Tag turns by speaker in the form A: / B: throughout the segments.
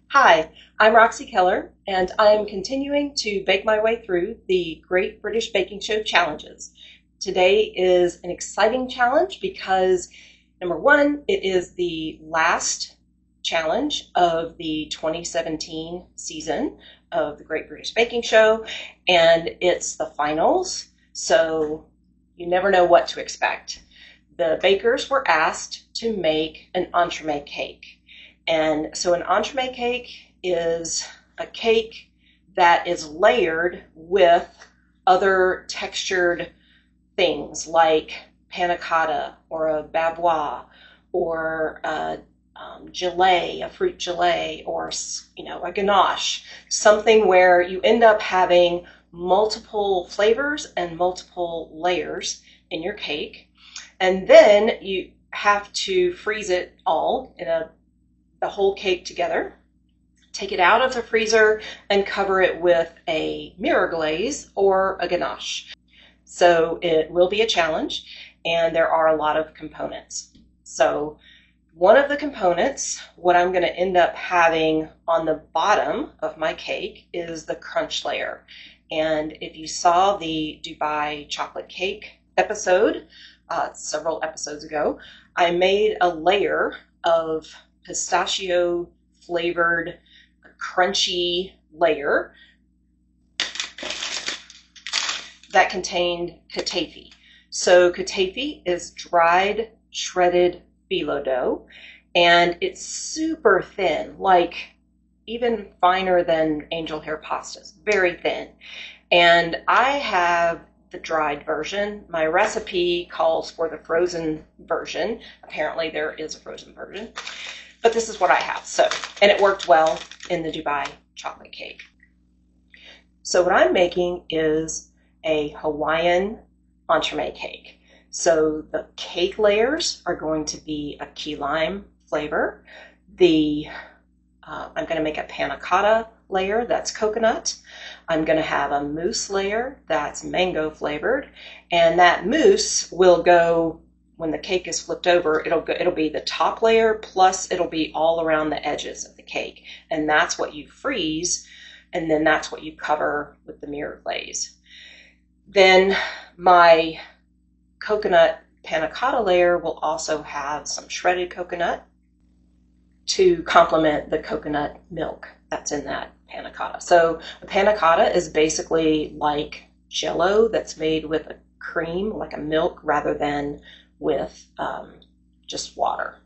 A: Hi, I'm Roxy Keller, and I am continuing to bake my way through the Great British Baking Show challenges. Today is an exciting challenge because, number one, it is the last challenge of the 2017 season of the Great British Baking Show, and it's the finals, so you never know what to expect. The bakers were asked to make an entremet cake. And so an entremet cake is a cake that is layered with other textured things like panna cotta or a bavois or a gelée, a fruit gelée, or a ganache, something where you end up having multiple flavors and multiple layers in your cake. And then you have to freeze it all in the whole cake together, take it out of the freezer, and cover it with a mirror glaze or a ganache. So it will be a challenge, and there are a lot of components. So one of the components, what I'm going to end up having on the bottom of my cake, is the crunch layer. And if you saw the Dubai chocolate cake episode several episodes ago, I made a layer of pistachio flavored crunchy layer that contained kataifi. So kataifi is dried shredded phyllo dough, and it's super thin, like even finer than angel hair pastas, very thin. And I have the dried version. My recipe calls for the frozen version. Apparently there is a frozen version. But this is what I have. And it worked well in the Dubai chocolate cake. So what I'm making is a Hawaiian entremet cake. So the cake layers are going to be a key lime flavor. I'm going to make a panna cotta layer that's coconut. I'm going to have a mousse layer that's mango flavored, and that mousse will go, when the cake is flipped over, it'll be the top layer, plus it'll be all around the edges of the cake. And that's what you freeze, and then that's what you cover with the mirror glaze. Then my coconut panna cotta layer will also have some shredded coconut to complement the coconut milk that's in that panna cotta. So a panna cotta is basically like Jell-O that's made with a cream, like a milk, rather than with just water.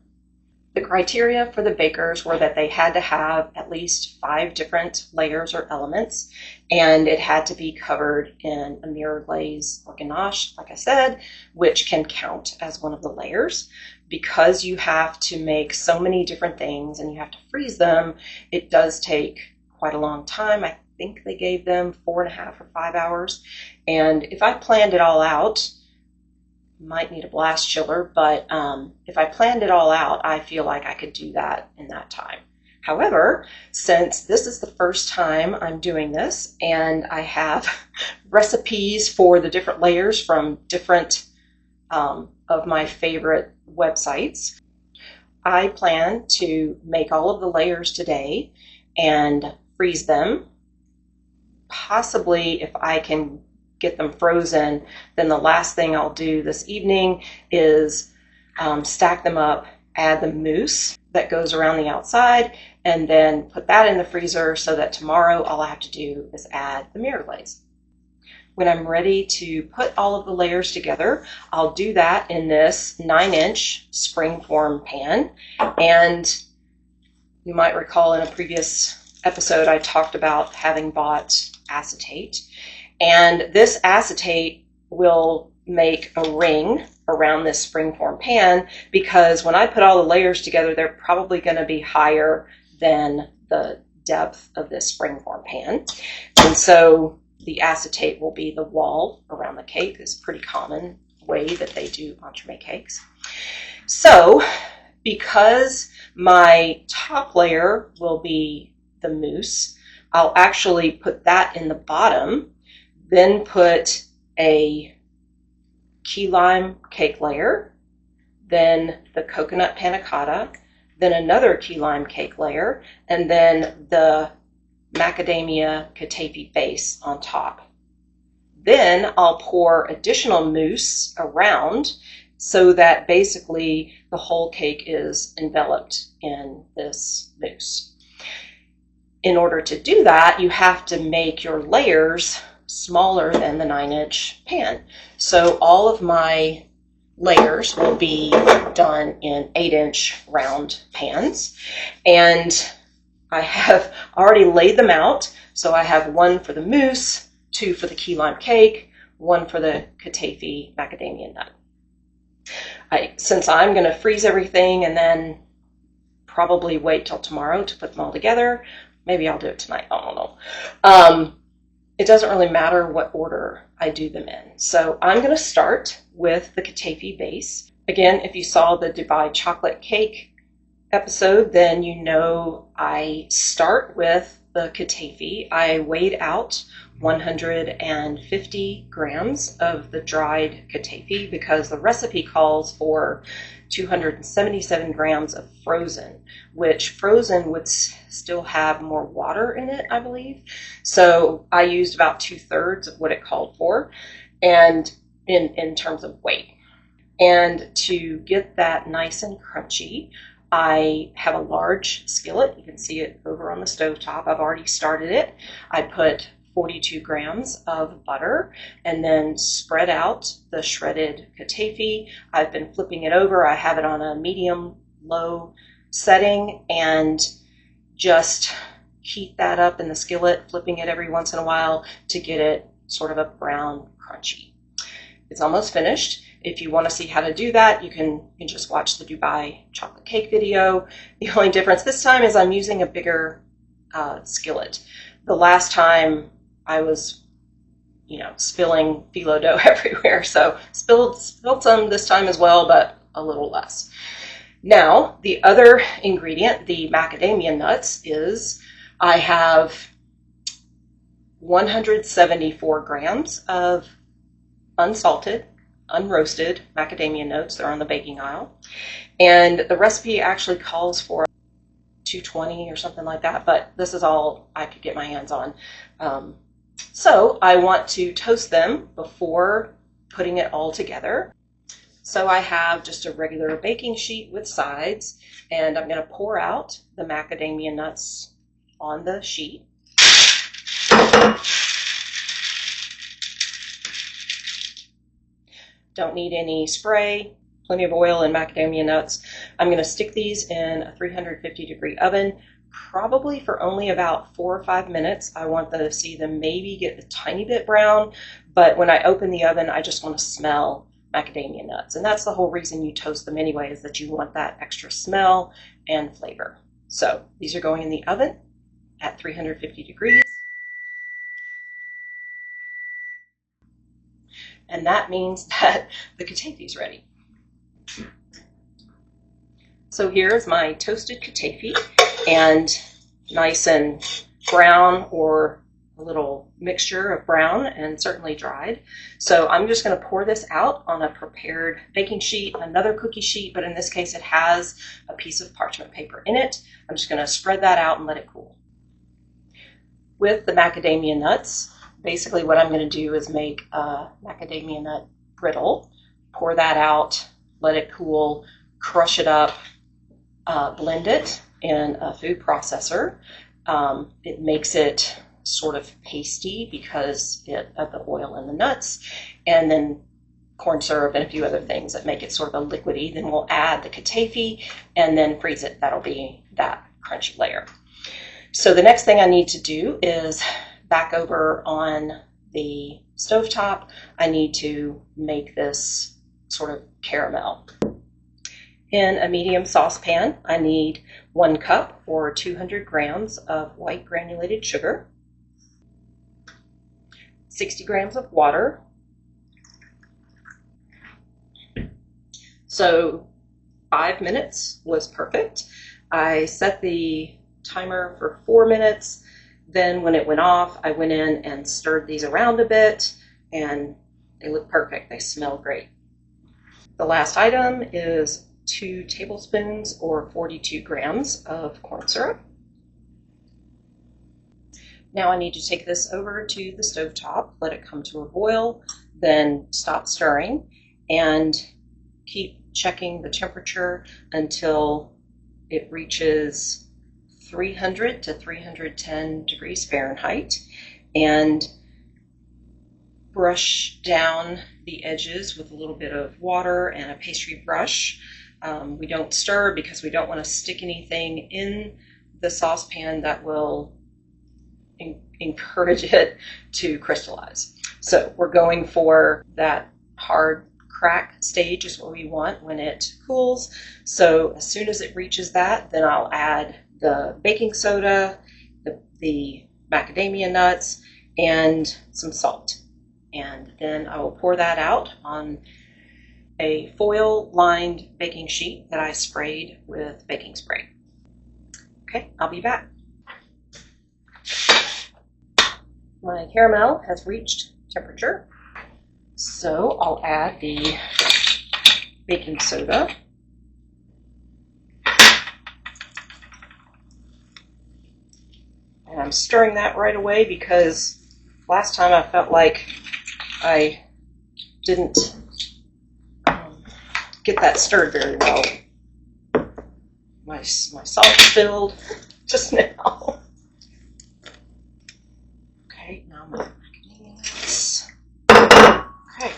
A: The criteria for the bakers were that they had to have at least 5 different layers or elements, and it had to be covered in a mirror glaze or ganache, like I said, which can count as one of the layers. Because you have to make so many different things and you have to freeze them, it does take quite a long time. I think they gave them 4.5 or 5 hours. And if I planned it all out, might need a blast chiller, but if I planned it all out, I feel like I could do that in that time. However, since this is the first time I'm doing this, and I have recipes for the different layers from different of my favorite websites, I plan to make all of the layers today and freeze them. Possibly, if I can get them frozen, then the last thing I'll do this evening is stack them up, add the mousse that goes around the outside, and then put that in the freezer so that tomorrow all I have to do is add the mirror glaze. When I'm ready to put all of the layers together, I'll do that in this 9-inch springform pan. And you might recall in a previous episode I talked about having bought acetate. And this acetate will make a ring around this springform pan, because when I put all the layers together, they're probably going to be higher than the depth of this springform pan. And so the acetate will be the wall around the cake. It's a pretty common way that they do entremet cakes. So because my top layer will be the mousse, I'll actually put that in the bottom, then put a key lime cake layer, then the coconut panna cotta, then another key lime cake layer, and then the macadamia kataifi base on top. Then I'll pour additional mousse around so that basically the whole cake is enveloped in this mousse. In order to do that, you have to make your layers smaller than the 9-inch pan. So all of my layers will be done in 8-inch round pans. And I have already laid them out. So I have one for the mousse, 2 for the key lime cake, 1 for the kataifi macadamia nut. Since I'm going to freeze everything and then probably wait till tomorrow to put them all together, maybe I'll do it tonight, I don't know. It doesn't really matter what order I do them in. So I'm going to start with the kataifi base. Again, if you saw the Dubai chocolate cake episode, then you know I start with the kataifi. I weighed out 150 grams of the dried kataifi because the recipe calls for 277 grams of frozen, which frozen would still have more water in it, I believe. So I used about 2/3 of what it called for, and in terms of weight. And to get that nice and crunchy, I have a large skillet. You can see it over on the stove top. I've already started it. I put 42 grams of butter and then spread out the shredded kataifi. I've been flipping it over. I have it on a medium-low setting and just heat that up in the skillet, flipping it every once in a while to get it sort of a brown crunchy. It's almost finished. If you want to see how to do that, you can just watch the Dubai chocolate cake video. The only difference this time is I'm using a bigger skillet. The last time I was, spilling phyllo dough everywhere. So spilled some this time as well, but a little less. Now, the other ingredient, the macadamia nuts, is I have 174 grams of unsalted, unroasted macadamia nuts. They're on the baking aisle. And the recipe actually calls for 220 or something like that, but this is all I could get my hands on. So I want to toast them before putting it all together. So I have just a regular baking sheet with sides, and I'm going to pour out the macadamia nuts on the sheet. Don't need any spray, plenty of oil and macadamia nuts. I'm going to stick these in a 350-degree oven, probably for only about 4 or 5 minutes. I want to see them maybe get a tiny bit brown, but when I open the oven, I just want to smell macadamia nuts. And that's the whole reason you toast them anyway, is that you want that extra smell and flavor. So these are going in the oven at 350 degrees. And that means that the kataifi is ready. So here's my toasted kataifi, and nice and brown, or a little mixture of brown and certainly dried. So I'm just going to pour this out on a prepared baking sheet, another cookie sheet, but in this case it has a piece of parchment paper in it. I'm just going to spread that out and let it cool. With the macadamia nuts, basically what I'm going to do is make a macadamia nut brittle, pour that out, let it cool, crush it up, blend it in a food processor. It makes it sort of pasty because of the oil in the nuts, and then corn syrup and a few other things that make it sort of a liquidy. Then we'll add the kataifi and then freeze it. That'll be that crunchy layer. So the next thing I need to do is back over on the stovetop. I need to make this sort of caramel. In a medium saucepan, I need 1 cup or 200 grams of white granulated sugar, 60 grams of water. So 5 minutes was perfect. I set the timer for 4 minutes. Then when it went off, I went in and stirred these around a bit, and they look perfect. They smell great. The last item is 2 tablespoons or 42 grams of corn syrup. Now I need to take this over to the stovetop, let it come to a boil, then stop stirring and keep checking the temperature until it reaches 300 to 310 degrees Fahrenheit, and brush down the edges with a little bit of water and a pastry brush. We don't stir because we don't want to stick anything in the saucepan that will encourage it to crystallize. So we're going for that hard crack stage is what we want when it cools. So as soon as it reaches that, then I'll add the baking soda, the macadamia nuts, and some salt. And then I will pour that out on a foil-lined baking sheet that I sprayed with baking spray. Okay, I'll be back. My caramel has reached temperature, so I'll add the baking soda. And I'm stirring that right away because last time I felt like I didn't get that stirred very well. My salt spilled just now. Okay, now my macadamia nuts. Okay.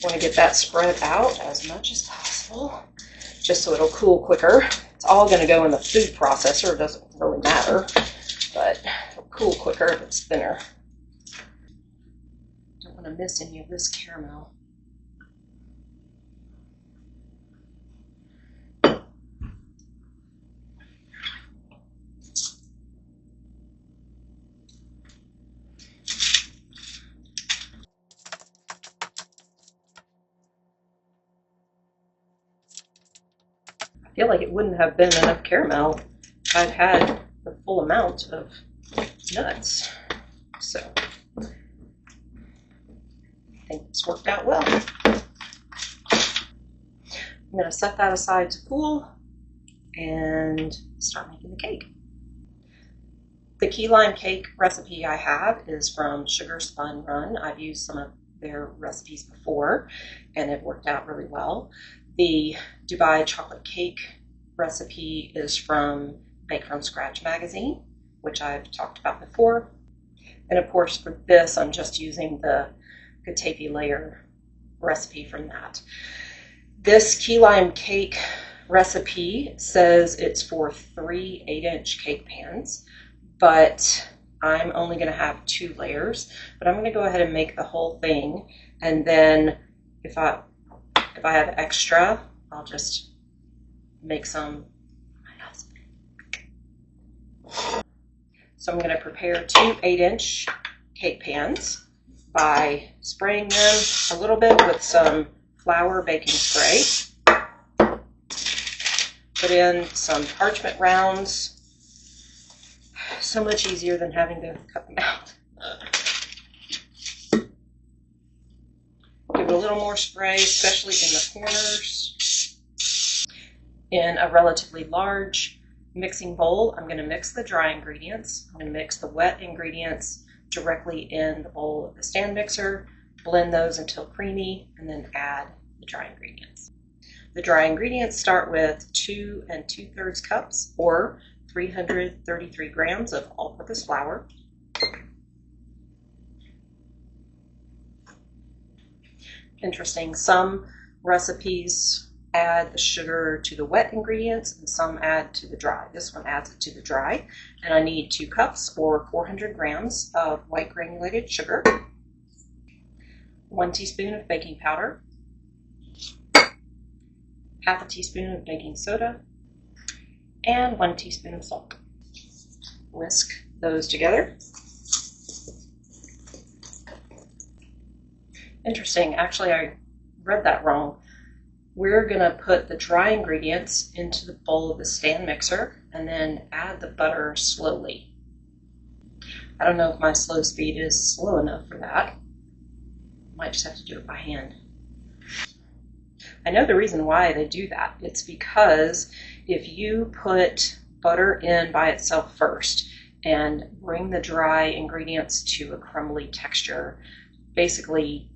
A: Want to get that spread out as much as possible, just so it'll cool quicker. It's all going to go in the food processor. It doesn't really matter, but it'll cool quicker if it's thinner. Don't want to miss any of this caramel. I feel like it wouldn't have been enough caramel if I'd had the full amount of nuts. So I think it's worked out well. I'm going to set that aside to cool and start making the cake. The key lime cake recipe I have is from Sugar Spun Run. I've used some of their recipes before and it worked out really well. The Dubai chocolate cake recipe is from Bake From Scratch magazine, which I've talked about before. And of course for this, I'm just using the kataifi layer recipe from that. This key lime cake recipe says it's for 3 8-inch cake pans, but I'm only going to have 2 layers. But I'm going to go ahead and make the whole thing, and then if I have extra, I'll just make some for my husband. So I'm going to prepare 2 8-inch cake pans by spraying them a little bit with some flour baking spray. Put in some parchment rounds. So much easier than having to cut them out. Give it a little more spray, especially in the corners. In a relatively large mixing bowl, I'm going to mix the dry ingredients. I'm going to mix the wet ingredients directly in the bowl of the stand mixer, blend those until creamy, and then add the dry ingredients. The dry ingredients start with 2 2/3 cups or 333 grams of all-purpose flour, interesting, some recipes add the sugar to the wet ingredients and some add to the dry. This one adds it to the dry, and I need 2 cups or 400 grams of white granulated sugar, 1 teaspoon of baking powder, half a teaspoon of baking soda, and 1 teaspoon of salt. Whisk those together. Interesting, actually I read that wrong. We're going to put the dry ingredients into the bowl of the stand mixer and then add the butter slowly. I don't know if my slow speed is slow enough for that. Might just have to do it by hand. I know the reason why they do that. It's because if you put butter in by itself first and bring the dry ingredients to a crumbly texture, basically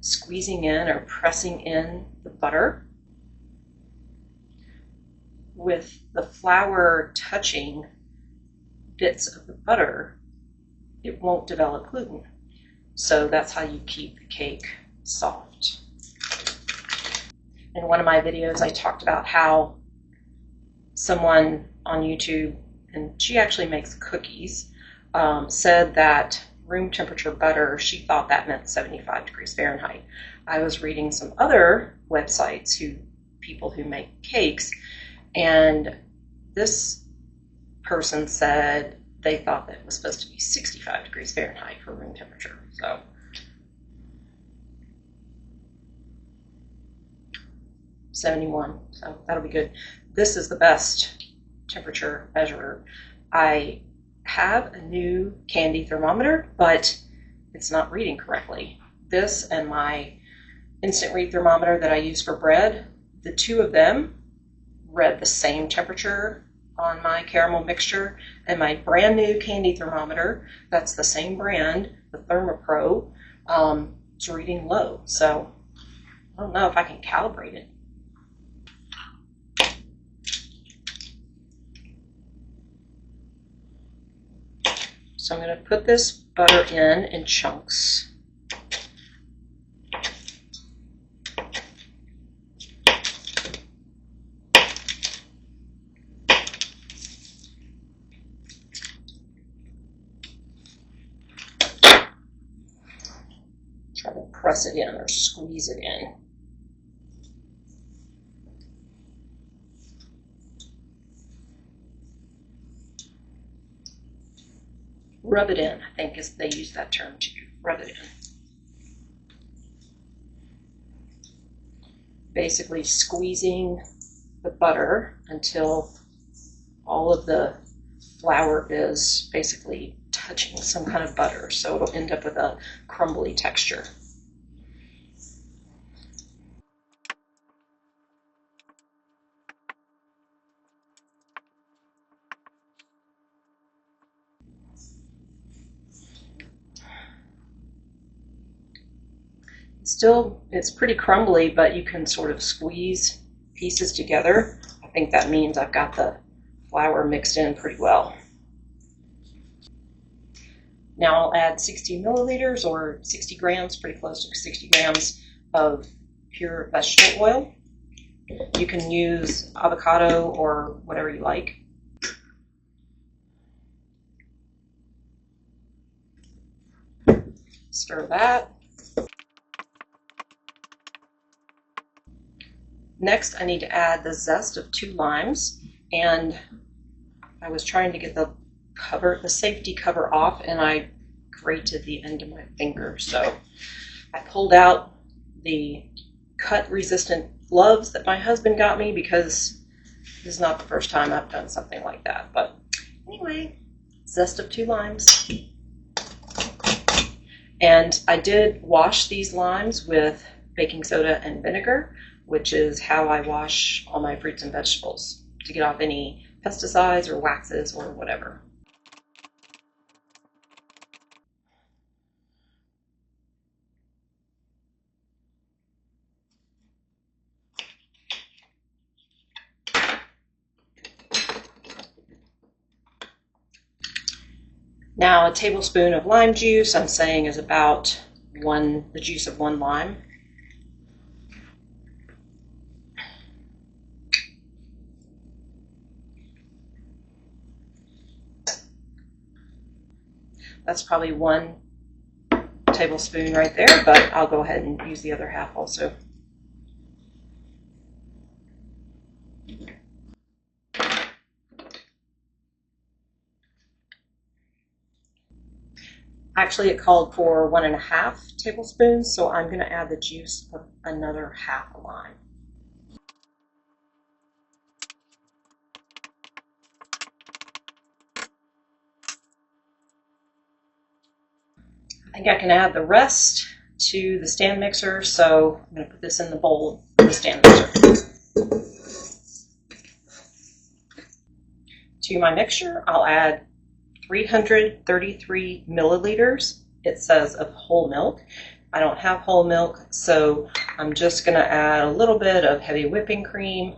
A: squeezing in or pressing in the butter with the flour touching bits of the butter, it won't develop gluten. So that's how you keep the cake soft. In one of my videos, I talked about how someone on YouTube, and she actually makes cookies, said that room temperature butter, she thought that meant 75 degrees Fahrenheit. I was reading some other websites, people who make cakes, and this person said they thought that it was supposed to be 65 degrees Fahrenheit for room temperature. So 71, so that'll be good. This is the best temperature measurer. I have a new candy thermometer, but it's not reading correctly. This and my instant read thermometer that I use for bread, the two of them read the same temperature on my caramel mixture, and my brand new candy thermometer, that's the same brand, the ThermoPro, is reading low. So I don't know if I can calibrate it. So I'm going to put this butter in chunks. Try to press it in or squeeze it in. Rub it in, I think is they use that term too. Rub it in. Basically squeezing the butter until all of the flour is basically touching some kind of butter, so it'll end up with a crumbly texture. Still, it's pretty crumbly, but you can sort of squeeze pieces together. I think that means I've got the flour mixed in pretty well. Now I'll add 60 milliliters or 60 grams, pretty close to 60 grams of pure vegetable oil. You can use avocado or whatever you like. Stir that. Next, I need to add the zest of 2 limes, and I was trying to get the safety cover off, and I grated the end of my finger. So I pulled out the cut-resistant gloves that my husband got me because this is not the first time I've done something like that. But anyway, zest of 2 limes. And I did wash these limes with baking soda and vinegar, which is how I wash all my fruits and vegetables, to get off any pesticides or waxes or whatever. Now a tablespoon of lime juice, I'm saying, is about the juice of 1 lime. That's probably 1 tablespoon right there, but I'll go ahead and use the other half also. Actually, it called for 1.5 tablespoons, so I'm going to add the juice of another half a lime. think I can add the rest to the stand mixer, so I'm going to put this in the bowl for the stand mixer. To my mixture, I'll add 333 milliliters, it says, of whole milk. I don't have whole milk, so I'm just going to add a little bit of heavy whipping cream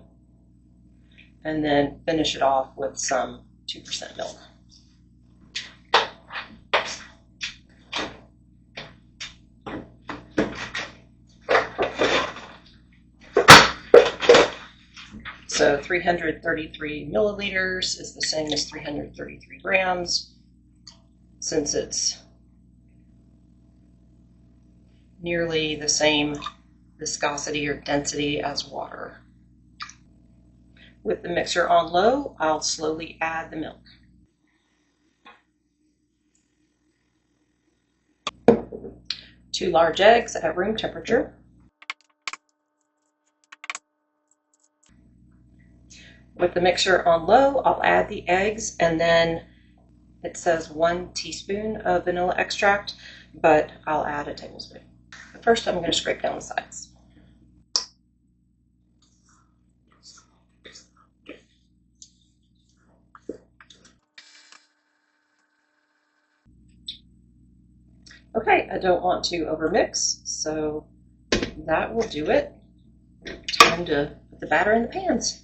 A: and then finish it off with some 2% milk. So 333 milliliters is the same as 333 grams, since it's nearly the same viscosity or density as water. With the mixer on low, I'll slowly add the milk. Two large eggs at room temperature. With the mixer on low, I'll add the eggs, and then it says 1 teaspoon of vanilla extract, but I'll add a tablespoon. But first, I'm going to scrape down the sides. Okay, I don't want to overmix, so that will do it. Time to put the batter in the pans.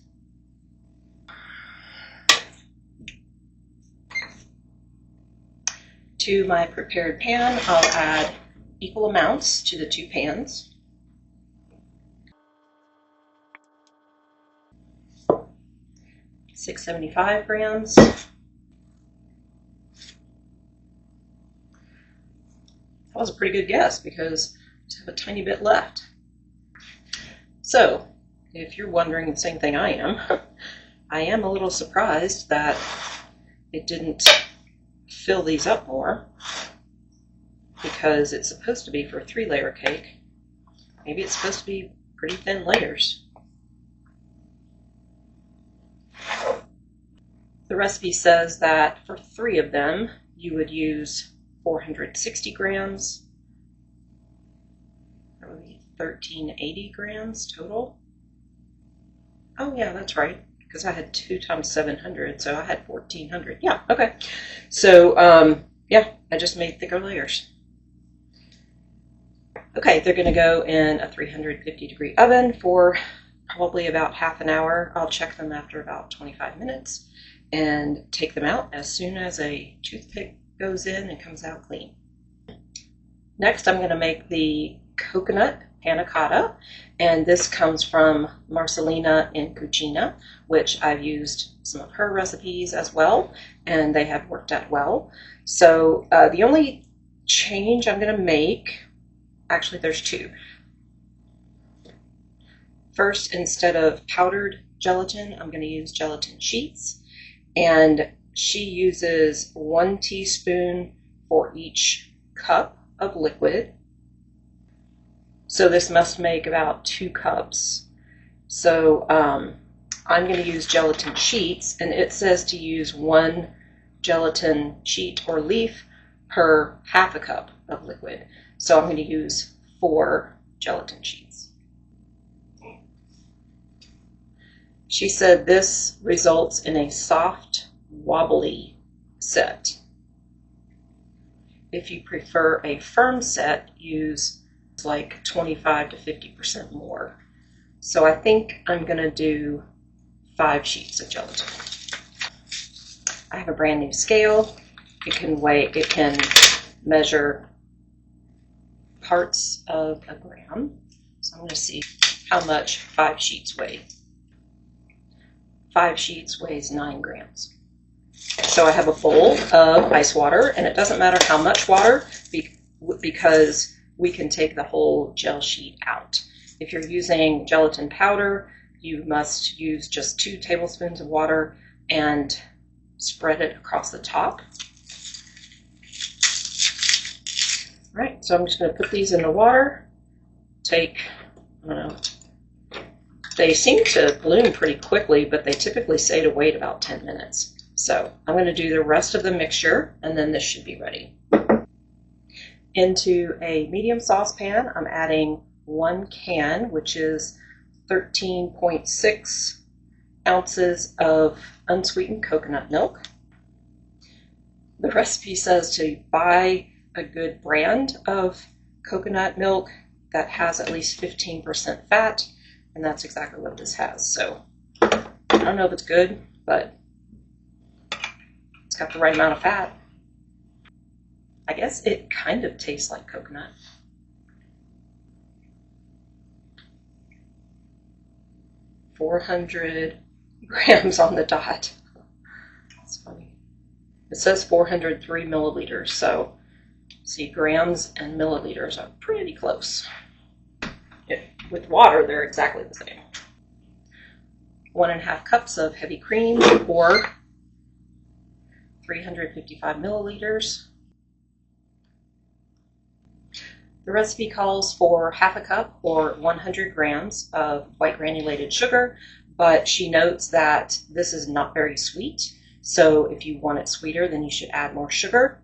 A: To my prepared pan, I'll add equal amounts to the two pans. $675 grams. That was a pretty good guess because I have a tiny bit left. So, if you're wondering the same thing I am a little surprised that it didn't fill these up more, because it's supposed to be for a 3-layer cake. Maybe it's supposed to be pretty thin layers. The recipe says that for 3 of them, you would use 460 grams. That would be 1380 grams total. Oh yeah, that's right, because I had 2 times 700, so I had 1400. Yeah, okay. So, yeah, I just made thicker layers. Okay, they're going to go in a 350-degree oven for probably about half an hour. I'll check them after about 25 minutes and take them out as soon as a toothpick goes in and comes out clean. Next, I'm going to make the coconut Panna Cotta, and this comes from Marcellina In Cucina, which I've used some of her recipes as well, and they have worked out well. So the only change I'm going to make, actually there's 2. First, instead of powdered gelatin, I'm going to use gelatin sheets, and she uses 1 teaspoon for each cup of liquid. So this must make about 2 cups. So I'm going to use gelatin sheets, and it says to use 1 gelatin sheet or leaf per half a cup of liquid. So I'm going to use 4 gelatin sheets. She said this results in a soft, wobbly set. If you prefer a firm set, use like 25 to 50% more. So I think I'm going to do 5 sheets of gelatin. I have a brand new scale. It can measure parts of a gram. So I'm going to see how much 5 sheets weigh. 5 sheets weighs 9 grams. So I have a bowl of ice water, and it doesn't matter how much water because we can take the whole gel sheet out. If you're using gelatin powder, you must use just 2 tablespoons of water and spread it across the top. All right, so I'm just going to put these in the water. I don't know, they seem to bloom pretty quickly, but they typically say to wait about 10 minutes. So I'm going to do the rest of the mixture, and then this should be ready. Into a medium saucepan, I'm adding 1 can, which is 13.6 ounces of unsweetened coconut milk. The recipe says to buy a good brand of coconut milk that has at least 15% fat, and that's exactly what this has. So I don't know if it's good, but it's got the right amount of fat. I guess it kind of tastes like coconut. "400 grams on the dot." That's funny. It says 403 milliliters, so see, grams and milliliters are pretty close. With water, they're exactly the same. 1.5 cups of heavy cream, or 355 milliliters. The recipe calls for 1/2 cup or 100 grams of white granulated sugar, but she notes that this is not very sweet. So if you want it sweeter, then you should add more sugar.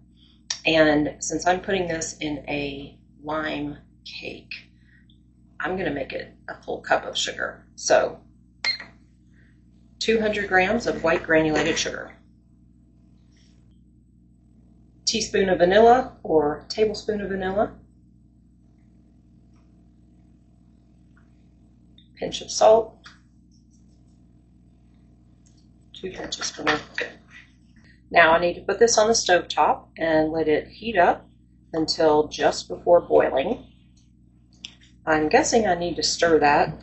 A: And since I'm putting this in a lime cake, I'm going to make it a full cup of sugar. So 200 grams of white granulated sugar. Teaspoon of vanilla or tablespoon of vanilla. Pinch of salt. 2 pinches for me. Now I need to put this on the stove top and let it heat up until just before boiling. I'm guessing I need to stir that.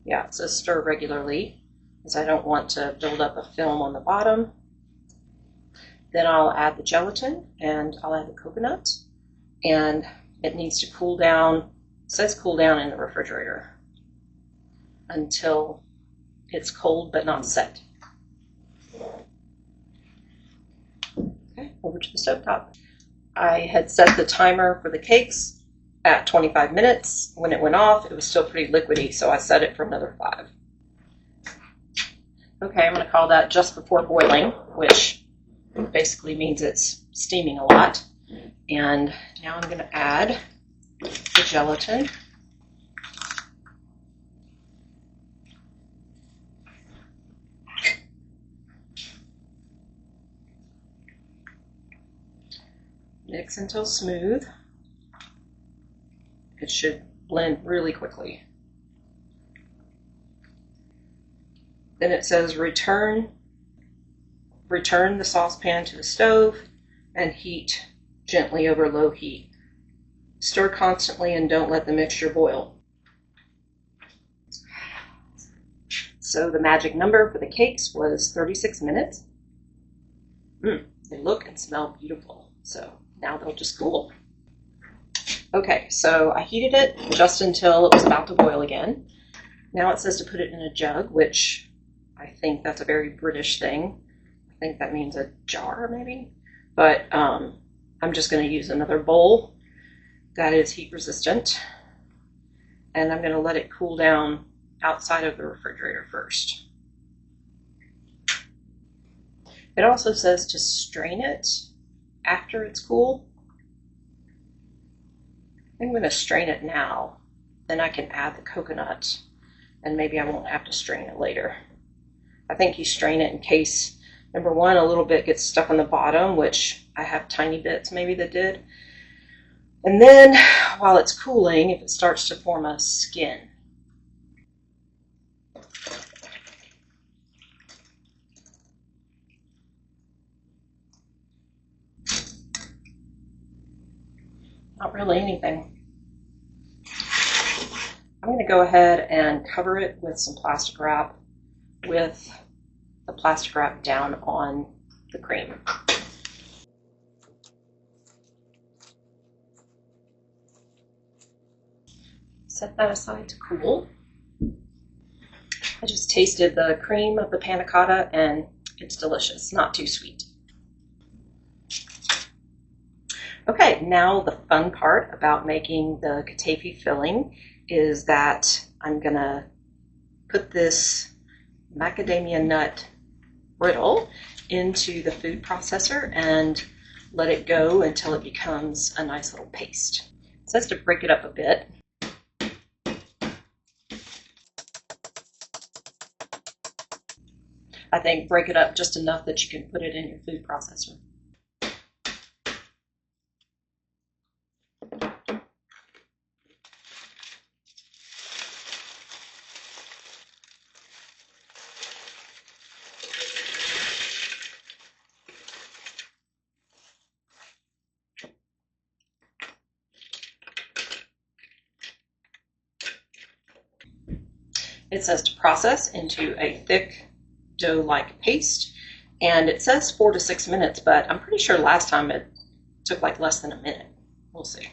A: Yeah, it says stir regularly, because I don't want to build up a film on the bottom. Then I'll add the gelatin and I'll add the coconut, and it needs to cool down. It says cool down in the refrigerator until it's cold but not set. Okay, over to the stovetop. I had set the timer for the cakes at 25 minutes. When it went off, it was still pretty liquidy, so I set it for another 5. Okay, I'm going to call that just before boiling, which basically means it's steaming a lot. And now I'm going to add the gelatin. Mix until smooth. It should blend really quickly. Then it says return the saucepan to the stove and heat gently over low heat. Stir constantly and don't let the mixture boil. So the magic number for the cakes was 36 minutes. They look and smell beautiful. So now they'll just cool. Okay, so I heated it just until it was about to boil again. Now it says to put it in a jug, which I think that's a very British thing. I think that means a jar, maybe. But I'm just going to use another bowl that is heat resistant. And I'm going to let it cool down outside of the refrigerator first. It also says to strain it after it's cool. I'm going to strain it now. Then I can add the coconut, and maybe I won't have to strain it later. I think you strain it in case, number one, a little bit gets stuck on the bottom, which I have tiny bits maybe that did. And then while it's cooling, if it starts to form a skin. Not really anything. I'm going to go ahead and cover it with some plastic wrap with the plastic wrap down on the cream. Set that aside to cool. I just tasted the cream of the Panna Cotta and it's delicious, not too sweet. Okay, now the fun part about making the kataifi filling is that I'm gonna put this macadamia nut brittle into the food processor and let it go until it becomes a nice little paste. It says to break it up a bit. I think break it up just enough that you can put it in your food processor. It says to process into a thick dough-like paste, and it says 4 to 6 minutes, but I'm pretty sure last time it took like less than a minute. We'll see.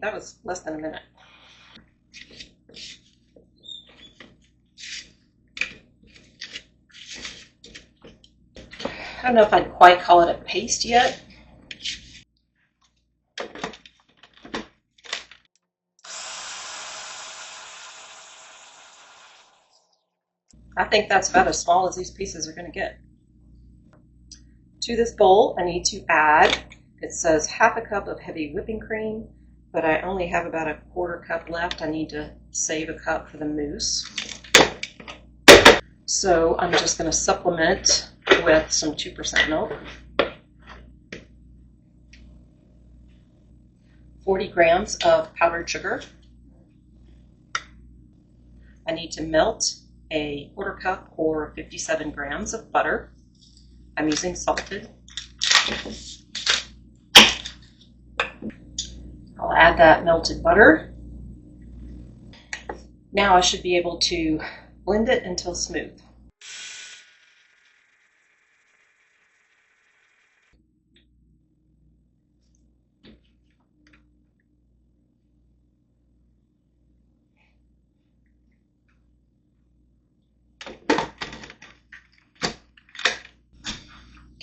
A: That was less than a minute. I don't know if I'd quite call it a paste yet. I think that's about as small as these pieces are going to get. To this bowl, I need to add, it says half a cup of heavy whipping cream, but I only have about a quarter cup left. I need to save a cup for the mousse. So I'm just going to supplement with some 2% milk, 40 grams of powdered sugar. I need to melt a quarter cup or 57 grams of butter. I'm using salted. I'll add that melted butter. Now I should be able to blend it until smooth.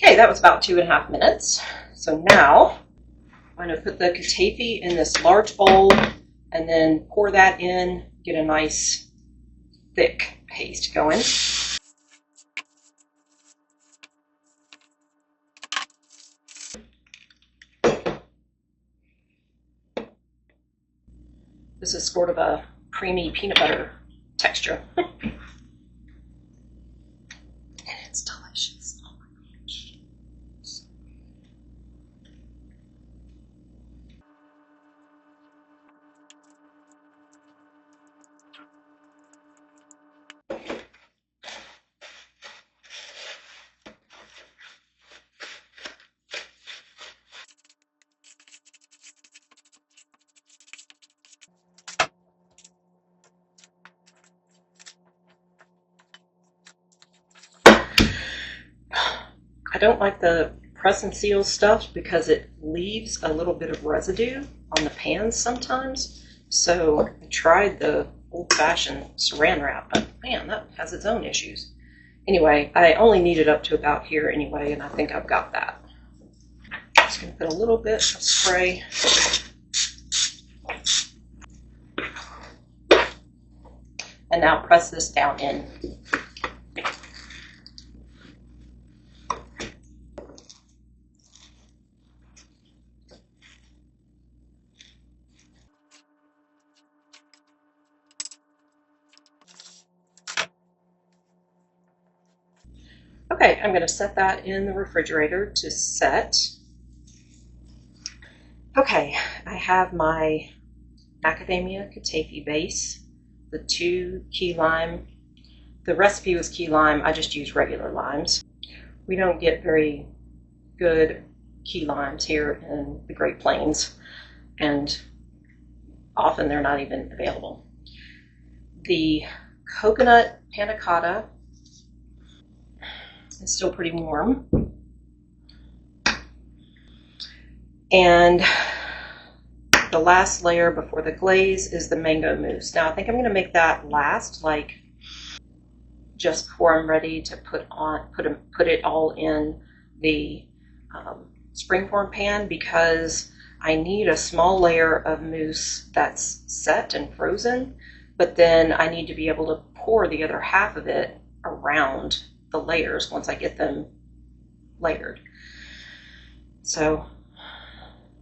A: Okay, that was about 2.5 minutes. So now I'm going to put the kataifi in this large bowl and then pour that in, get a nice thick paste going. This is sort of a creamy peanut butter texture. And it's delicious. Oh my gosh. I don't like the press and seal stuff because it leaves a little bit of residue on the pans sometimes. So I tried the old-fashioned saran wrap, but man, that has its own issues. Anyway, I only need it up to about here anyway, and I think I've got that. Just going to put a little bit of spray. And now press this down in. Okay, I'm going to set that in the refrigerator to set. Okay, I have my macadamia kataifi base, the 2 key lime. The recipe was key lime, I just use regular limes. We don't get very good key limes here in the Great Plains, and often they're not even available. The coconut panna cotta is still pretty warm. And the last layer before the glaze is the mango mousse. Now I think I'm going to make that last, like just before I'm ready to put it all in the springform pan, because I need a small layer of mousse that's set and frozen, but then I need to be able to pour the other half of it around the layers once I get them layered. So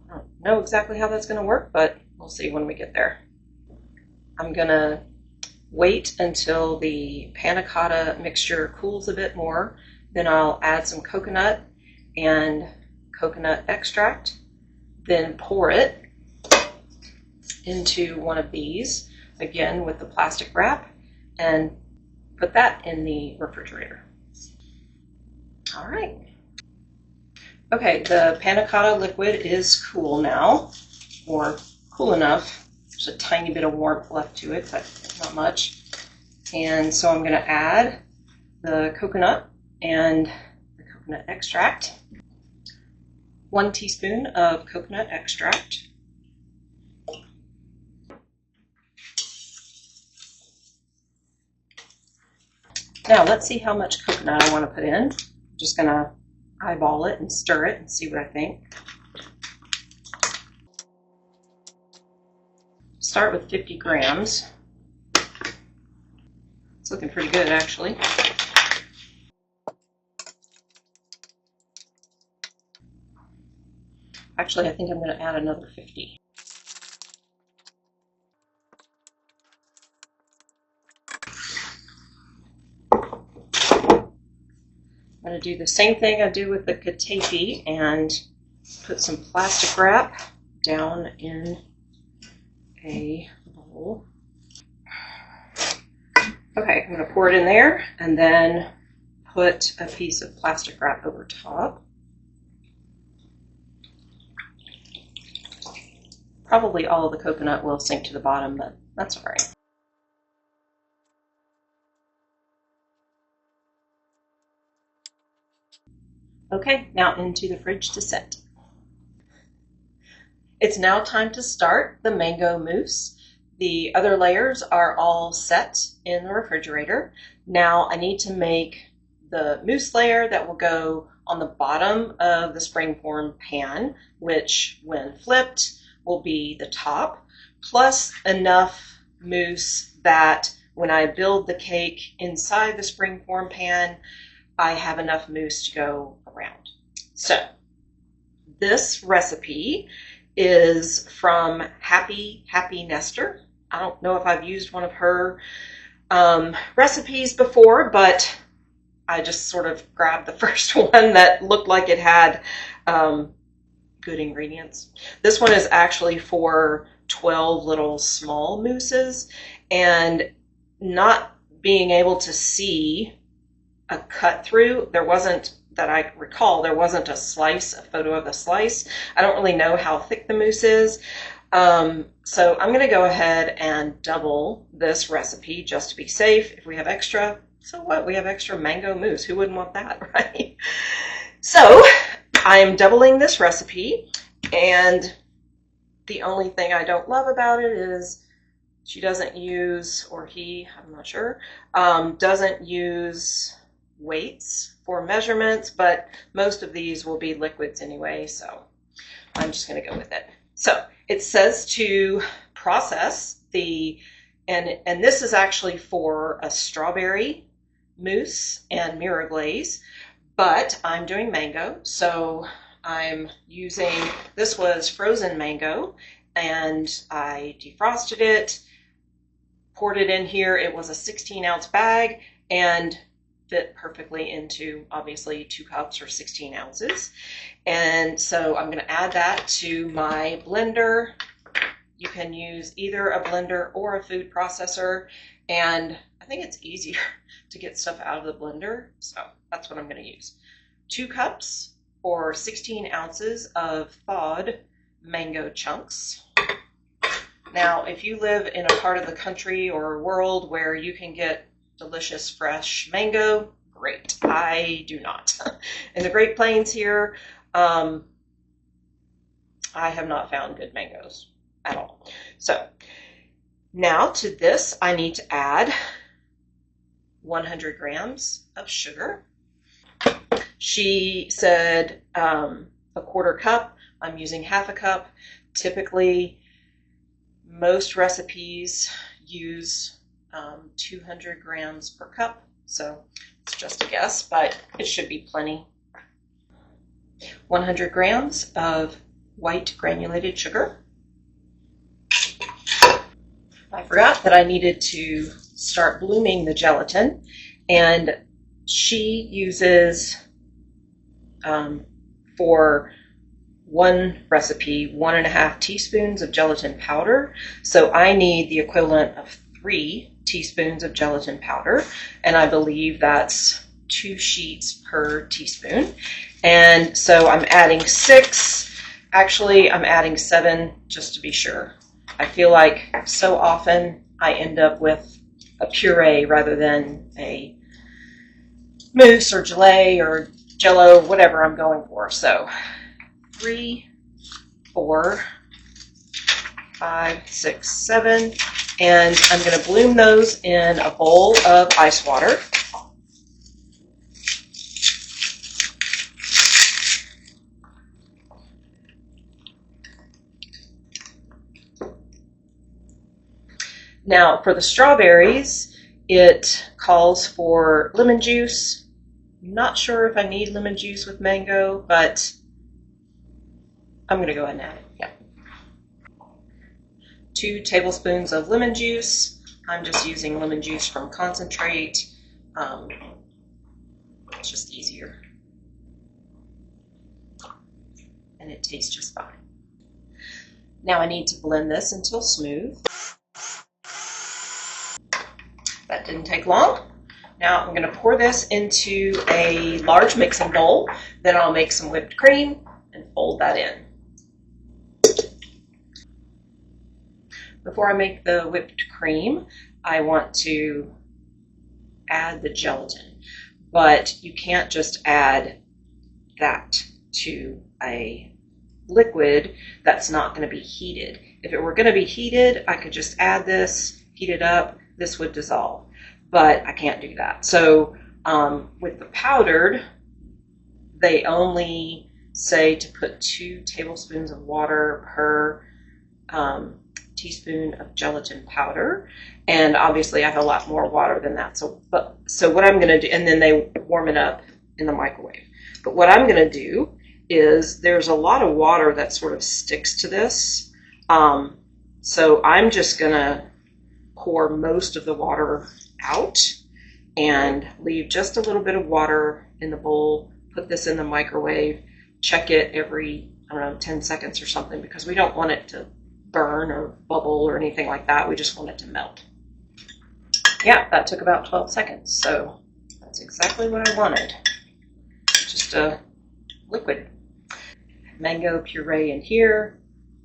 A: I don't know exactly how that's going to work, but we'll see when we get there. I'm going to wait until the panna cotta mixture cools a bit more. Then I'll add some coconut and coconut extract, then pour it into one of these, again with the plastic wrap, and put that in the refrigerator. All right. Okay, the panna cotta liquid is cool now, or cool enough. There's a tiny bit of warmth left to it, but not much. And so I'm going to add the coconut and the coconut extract. 1 teaspoon of coconut extract. Now let's see how much coconut I want to put in. I'm just going to eyeball it and stir it and see what I think. Start with 50 grams. It's looking pretty good, actually. Actually, I think I'm going to add another 50. I'm going to do the same thing I do with the kataifi and put some plastic wrap down in a bowl. Okay, I'm going to pour it in there and then put a piece of plastic wrap over top. Probably all of the coconut will sink to the bottom, but that's all right. Okay, now into the fridge to set. It's now time to start the mango mousse. The other layers are all set in the refrigerator. Now I need to make the mousse layer that will go on the bottom of the springform pan, which when flipped will be the top, plus enough mousse that when I build the cake inside the springform pan, I have enough mousse to go around. So this recipe is from Happy Nester. I don't know if I've used one of her recipes before, but I just sort of grabbed the first one that looked like it had good ingredients. This one is actually for 12 little small mousses, and not being able to see a cut through, there wasn't, that I recall, there wasn't a photo of the slice. I don't really know how thick the mousse is. So I'm going to go ahead and double this recipe just to be safe. If we have extra, so what? We have extra mango mousse. Who wouldn't want that, right? So I'm doubling this recipe, and the only thing I don't love about it is she doesn't use, or he, I'm not sure, doesn't use weights for measurements, but most of these will be liquids anyway, so I'm just going to go with it. So it says to process the, and this is actually for a strawberry mousse and mirror glaze, but I'm doing mango, so I'm using, this was frozen mango, and I defrosted it, poured it in here. It was a 16-ounce bag and fit perfectly into, obviously, 2 cups or 16 ounces. And so I'm going to add that to my blender. You can use either a blender or a food processor, and I think it's easier to get stuff out of the blender, so that's what I'm going to use. 2 cups or 16 ounces of thawed mango chunks. Now, if you live in a part of the country or world where you can get delicious fresh mango, great. I do not. In the Great Plains here, I have not found good mangoes at all. So now to this, I need to add 100 grams of sugar. She said a 1/4 cup. I'm using 1/2 cup. Typically, most recipes use 200 grams per cup, so it's just a guess, but it should be plenty. 100 grams of white granulated sugar. I forgot that I needed to start blooming the gelatin, and she uses, for one recipe, 1.5 teaspoons of gelatin powder. So I need the equivalent of 3 teaspoons of gelatin powder, and I believe that's 2 sheets per teaspoon. And so I'm adding 6. Actually, I'm adding 7 just to be sure. I feel like so often I end up with a puree rather than a mousse or gelée or jello, whatever I'm going for. So 3, 4, 5, 6, 7, and I'm going to bloom those in a bowl of ice water. Now for the strawberries, it calls for lemon juice. I'm not sure if I need lemon juice with mango, but I'm going to go ahead and add it. Yeah. 2 tablespoons of lemon juice. I'm just using lemon juice from concentrate. It's just easier. And it tastes just fine. Now I need to blend this until smooth. That didn't take long. Now I'm going to pour this into a large mixing bowl. Then I'll make some whipped cream and fold that in. Before I make the whipped cream, I want to add the gelatin. But you can't just add that to a liquid that's not going to be heated. If it were going to be heated, I could just add this, heat it up, this would dissolve. But I can't do that. So with the powdered, they only say to put 2 tablespoons of water per teaspoon of gelatin powder. And obviously I have a lot more water than that. So what I'm going to do, and then they warm it up in the microwave. But what I'm going to do is there's a lot of water that sort of sticks to this. So I'm just going to pour most of the water out and leave just a little bit of water in the bowl, put this in the microwave, check it every, I don't know, 10 seconds or something, because we don't want it to burn or bubble or anything like that. We just want it to melt. Yeah, that took about 12 seconds, so that's exactly what I wanted. Just a liquid. Mango puree in here,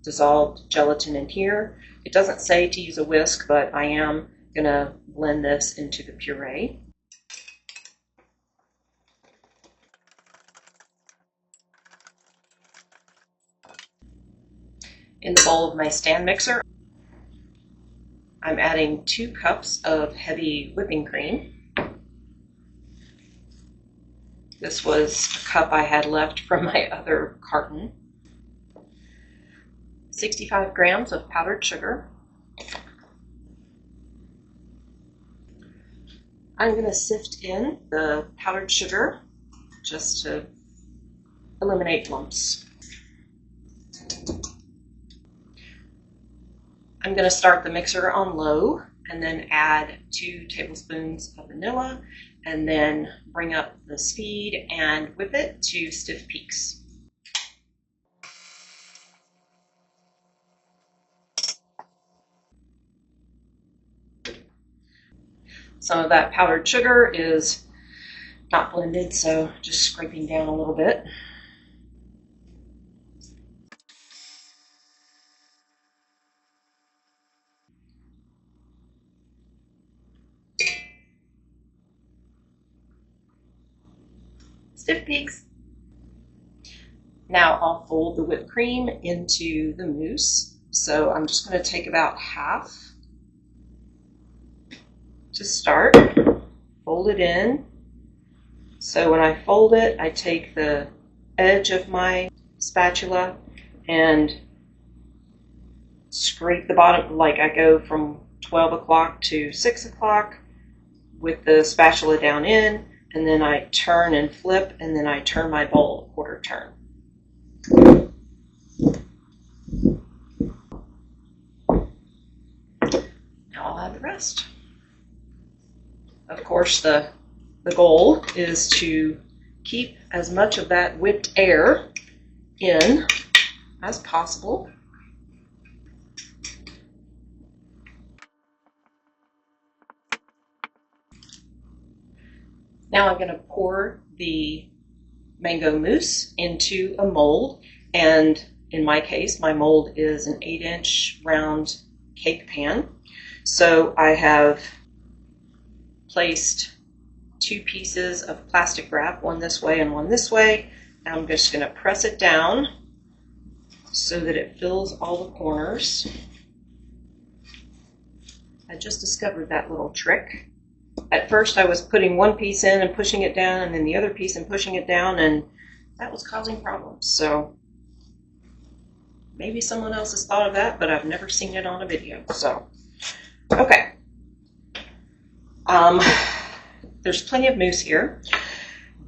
A: dissolved gelatin in here. It doesn't say to use a whisk, but I am going to blend this into the puree. In the bowl of my stand mixer, I'm adding 2 cups of heavy whipping cream. This was a cup I had left from my other carton. 65 grams of powdered sugar. I'm going to sift in the powdered sugar just to eliminate lumps. I'm going to start the mixer on low and then add 2 tablespoons of vanilla and then bring up the speed and whip it to stiff peaks. Some of that powdered sugar is not blended, so just scraping down a little bit. Stiff peaks. Now I'll fold the whipped cream into the mousse. So I'm just going to take about half to start, fold it in. So when I fold it, I take the edge of my spatula and scrape the bottom, like I go from 12 o'clock to 6 o'clock with the spatula down in, and then I turn and flip, and then I turn my bowl a quarter turn. Now I'll add the rest. Of course, the goal is to keep as much of that whipped air in as possible. Now I'm going to pour the mango mousse into a mold, and in my case, my mold is an 8-inch round cake pan. So I have placed 2 pieces of plastic wrap, one this way and one this way. And I'm just going to press it down so that it fills all the corners. I just discovered that little trick. At first I was putting one piece in and pushing it down, and then the other piece and pushing it down, and that was causing problems. So maybe someone else has thought of that, but I've never seen it on a video. So, okay. There's plenty of mousse here,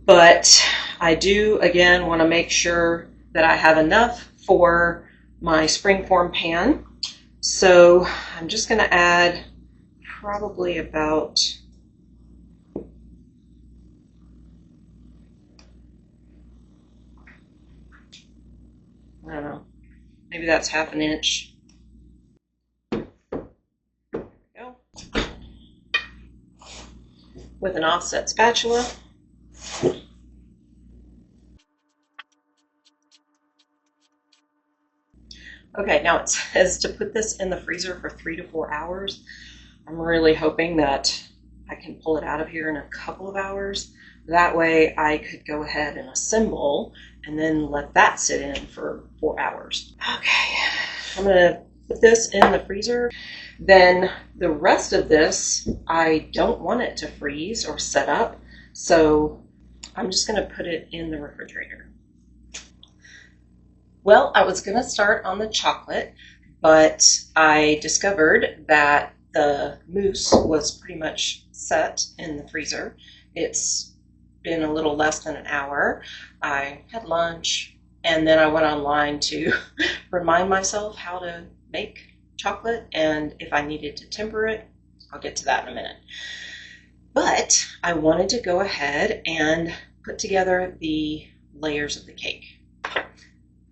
A: but I do, again, want to make sure that I have enough for my springform pan. So I'm just going to add probably about, I don't know, maybe that's half an inch. There we go. With an offset spatula. Okay, now it says to put this in the freezer for 3 to 4 hours. I'm really hoping that I can pull it out of here in a couple of hours. That way I could go ahead and assemble and then let that sit in for 4 hours. Okay, I'm gonna put this in the freezer. Then the rest of this, I don't want it to freeze or set up, so I'm just gonna put it in the refrigerator. Well, I was gonna start on the chocolate, but I discovered that the mousse was pretty much set in the freezer. It's been a little less than an hour. I had lunch, and then I went online to remind myself how to make chocolate, and if I needed to temper it, I'll get to that in a minute. But I wanted to go ahead and put together the layers of the cake.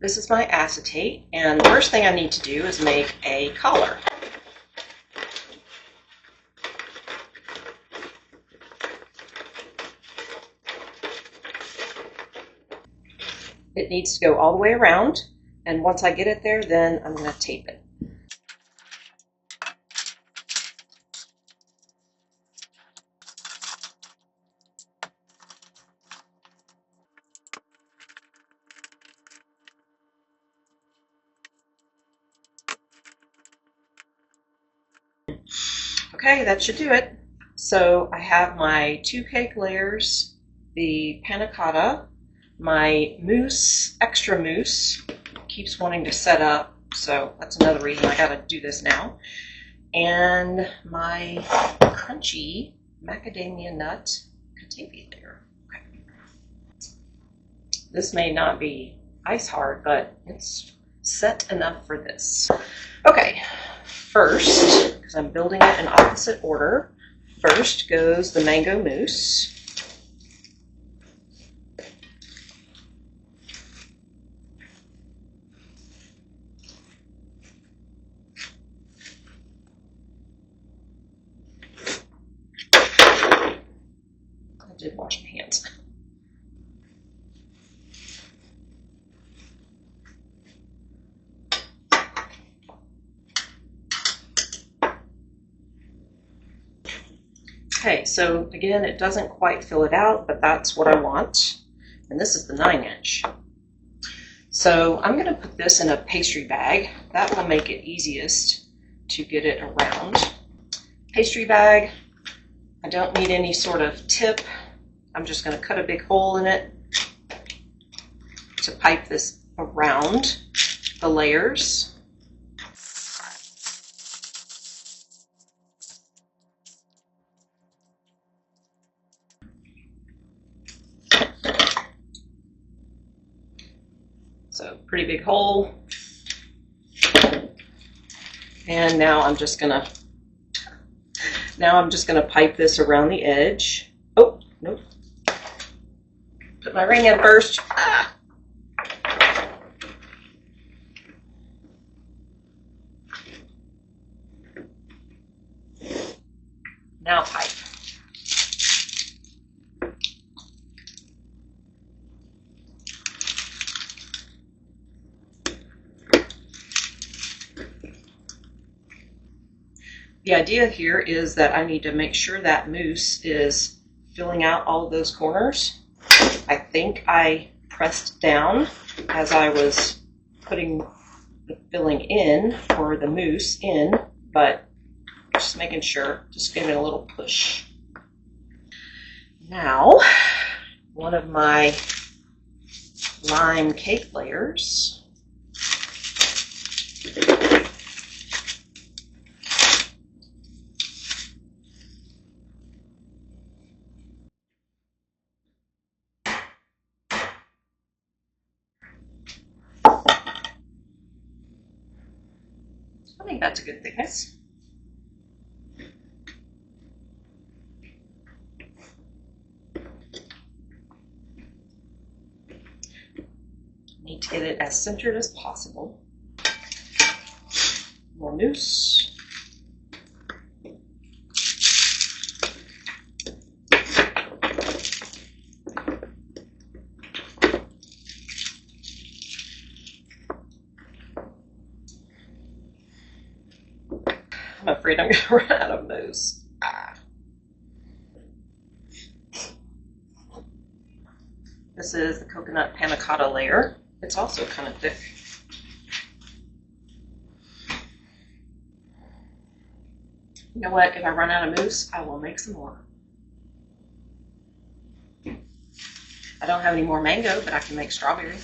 A: This is my acetate, and the first thing I need to do is make a collar. It needs to go all the way around, and once I get it there, then I'm going to tape it. Okay, that should do it. So I have my 2 cake layers, the Panna Cotta, my mousse, extra mousse, keeps wanting to set up, so that's another reason I gotta do this now, and my crunchy macadamia nut kataifi layer. Okay. This may not be ice hard, but it's set enough for this. Okay, first, because I'm building it in opposite order, first goes the mango mousse. I did wash my hands. Okay, so again, it doesn't quite fill it out, but that's what I want. And this is the 9-inch. So I'm going to put this in a pastry bag. That will make it easiest to get it around. Pastry bag, I don't need any sort of tip. I'm just going to cut a big hole in it to pipe this around the layers. a pretty big hole. And now I'm just gonna pipe this around the edge. Oh, nope. Put my ring in first. Ah. Now pipe. The idea here is that I need to make sure that mousse is filling out all of those corners. I think I pressed down as I was putting the filling in, or the mousse in, but just making sure, just giving it a little push. Now, one of my lime cake layers. I think that's a good thickness. Need to get it as centered as possible. More mousse. I'm afraid I'm going to run out of mousse. This is the coconut panna cotta layer. It's also kind of thick. You know what? If I run out of mousse, I will make some more. I don't have any more mango, but I can make strawberry.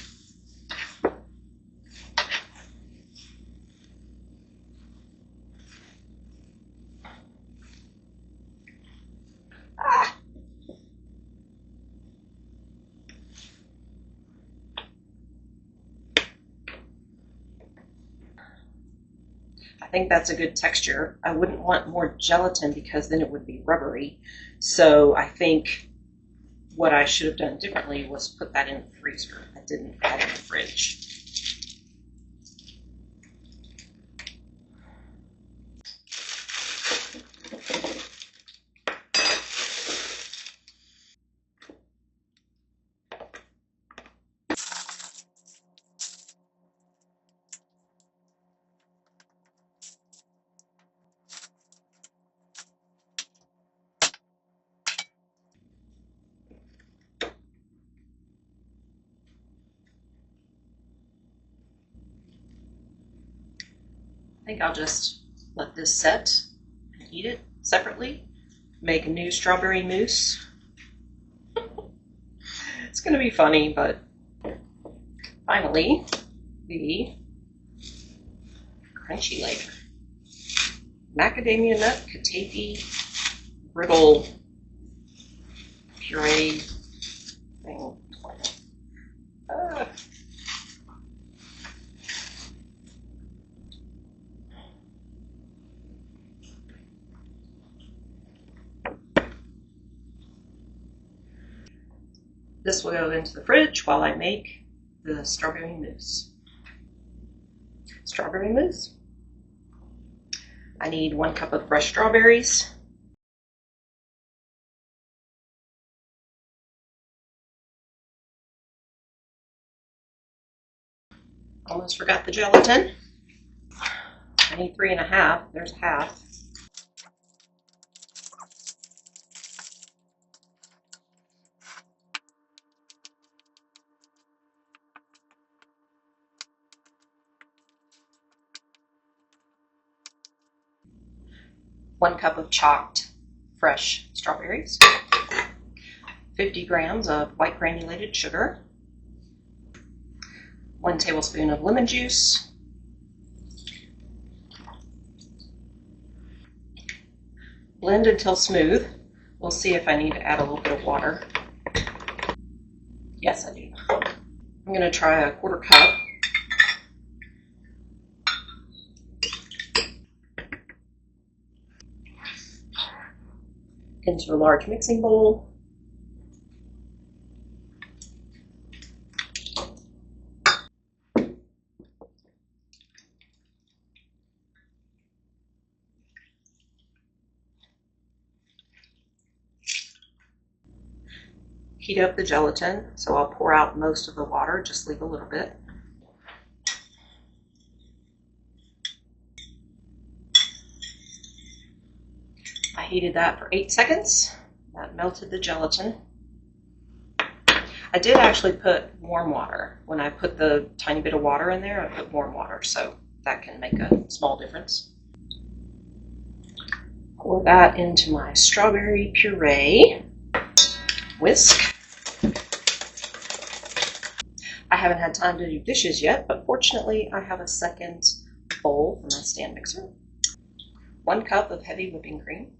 A: I think that's a good texture. I wouldn't want more gelatin because then it would be rubbery. So I think what I should have done differently was put that in the freezer. I didn't add it in the fridge. I think I'll just let this set and eat it separately. Make a new strawberry mousse. It's going to be funny, but finally, the crunchy layer. Macadamia nut, kataifi, brittle puree thing. This will go into the fridge while I make the strawberry mousse. Strawberry mousse. I need 1 cup of fresh strawberries. Almost forgot the gelatin. I need 3.5. There's half. One cup of chopped fresh strawberries, 50 grams of white granulated sugar, 1 tablespoon of lemon juice, blend until smooth. We'll see if I need to add a little bit of water. Yes, I do. I'm going to try a 1/4 cup. into a large mixing bowl. Heat up the gelatin, so I'll pour out most of the water, just leave a little bit. I heated that for 8 seconds. That melted the gelatin. I did actually put warm water. When I put the tiny bit of water in there, I put warm water, so that can make a small difference. Pour that into my strawberry puree. Whisk. I haven't had time to do dishes yet, but fortunately I have a second bowl for my stand mixer. 1 cup of heavy whipping cream.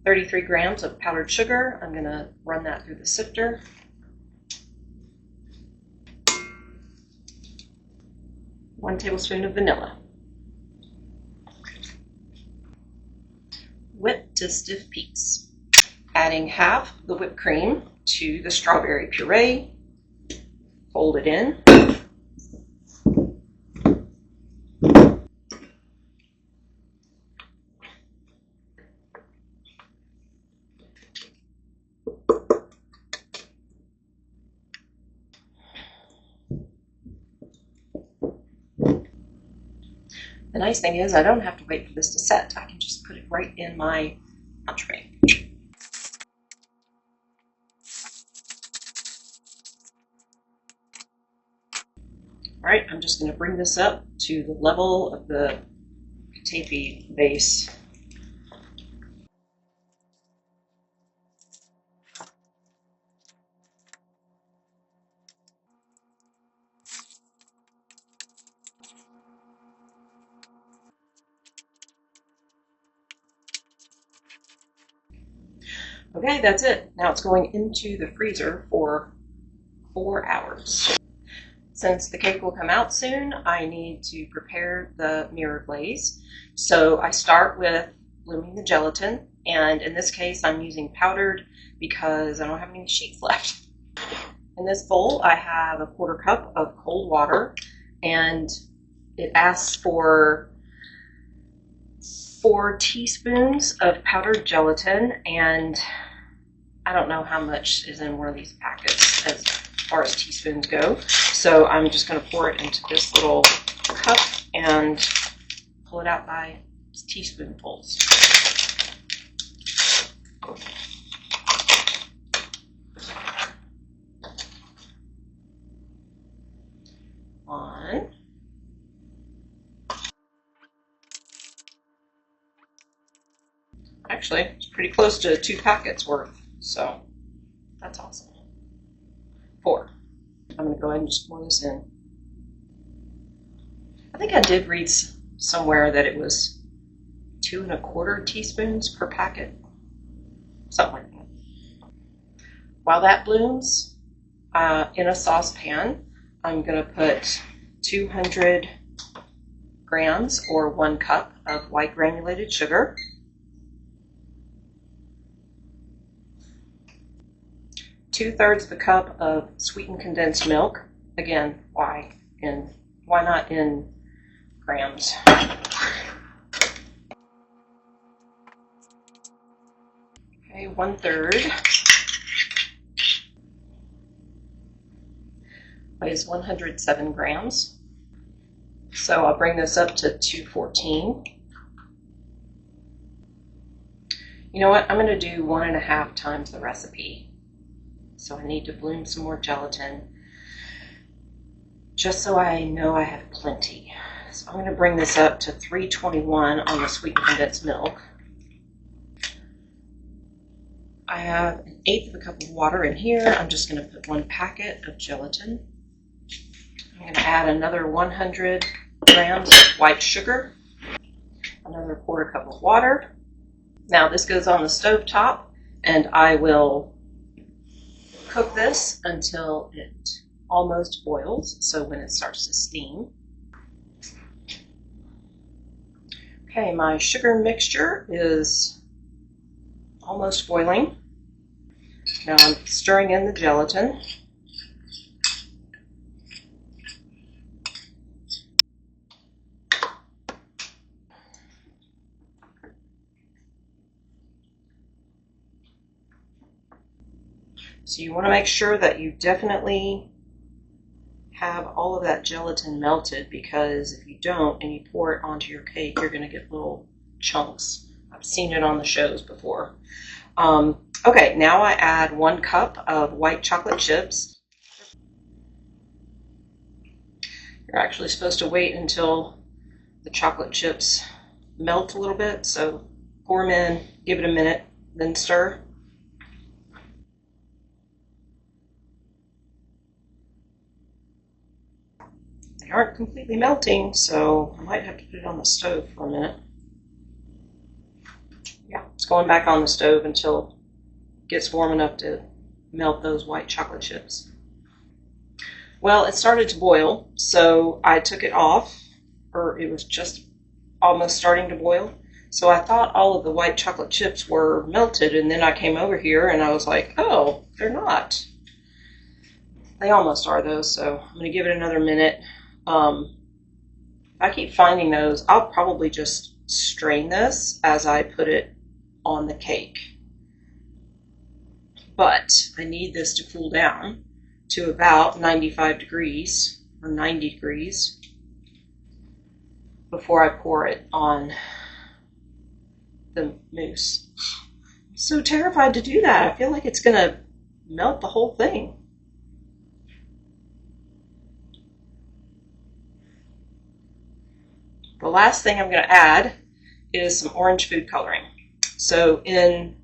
A: 33 grams of powdered sugar. I'm going to run that through the sifter. One tablespoon of vanilla. Whip to stiff peaks. Adding half the whipped cream to the strawberry puree. Fold it in. The nice thing is I don't have to wait for this to set. I can just put it right in my Entremet. All right, I'm just going to bring this up to the level of the kataifi base. Okay, that's it. Now it's going into the freezer for 4 hours. Since the cake will come out soon, I need to prepare the mirror glaze. So I start with blooming the gelatin, and in this case I'm using powdered because I don't have any sheets left. In this bowl I have a 1/4 cup of cold water, and it asks for 4 teaspoons of powdered gelatin, and I don't know how much is in one of these packets as far as teaspoons go. So I'm just going to pour it into this little cup and pull it out by teaspoonfuls. One. Actually, it's pretty close to 2 packets worth, so that's awesome. 4. I'm going to go ahead and just pour this in. I think I did read somewhere that it was 2 1/4 teaspoons per packet, something like that. While that blooms, in a saucepan, I'm going to put 200 grams or 1 cup of white granulated sugar, 2/3 of a cup of sweetened condensed milk. Again, why not in grams? Okay, 1/3 weighs 107 grams. So I'll bring this up to 214. You know what? I'm going to do 1.5 times the recipe. So I need to bloom some more gelatin, just so I know I have plenty. So I'm going to bring this up to 321 on the sweetened condensed milk. I have 1/8 of a cup of water in here. I'm just going to put 1 packet of gelatin. I'm going to add another 100 grams of white sugar, another 1/4 cup of water. Now this goes on the stove top, and I will cook this until it almost boils, so when it starts to steam. Okay, Okay, my sugar mixture is almost boiling. Now I'm stirring in the gelatin. So you want to make sure that you definitely have all of that gelatin melted, because if you don't and you pour it onto your cake, you're going to get little chunks. I've seen it on the shows before. Okay, now I add 1 cup of white chocolate chips. You're actually supposed to wait until the chocolate chips melt a little bit, so pour them in, give it a minute, then stir. They aren't completely melting, so I might have to put it on the stove for a minute. Yeah, it's going back on the stove until it gets warm enough to melt those white chocolate chips. Well, it started to boil, so I took it off, or it was just almost starting to boil. So I thought all of the white chocolate chips were melted, and then I came over here and I was like, oh, they're not. They almost are though, so I'm going to give it another minute. If I keep finding those, I'll probably just strain this as I put it on the cake. But I need this to cool down to about 95 degrees or 90 degrees before I pour it on the mousse. I'm so terrified to do that. I feel like it's going to melt the whole thing. The last thing I'm going to add is some orange food coloring. So in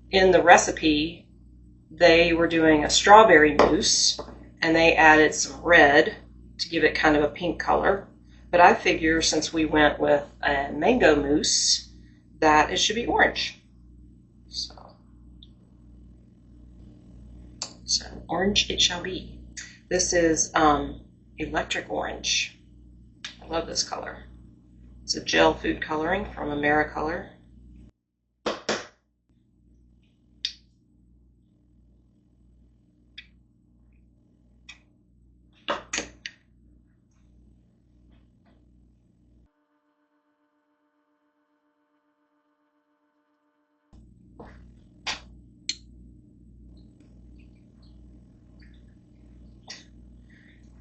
A: the recipe, they were doing a strawberry mousse, and they added some red to give it kind of a pink color. But I figure since we went with a mango mousse, that it should be orange. So orange it shall be. This is electric orange. I love this color. It's a gel food coloring from Americolor.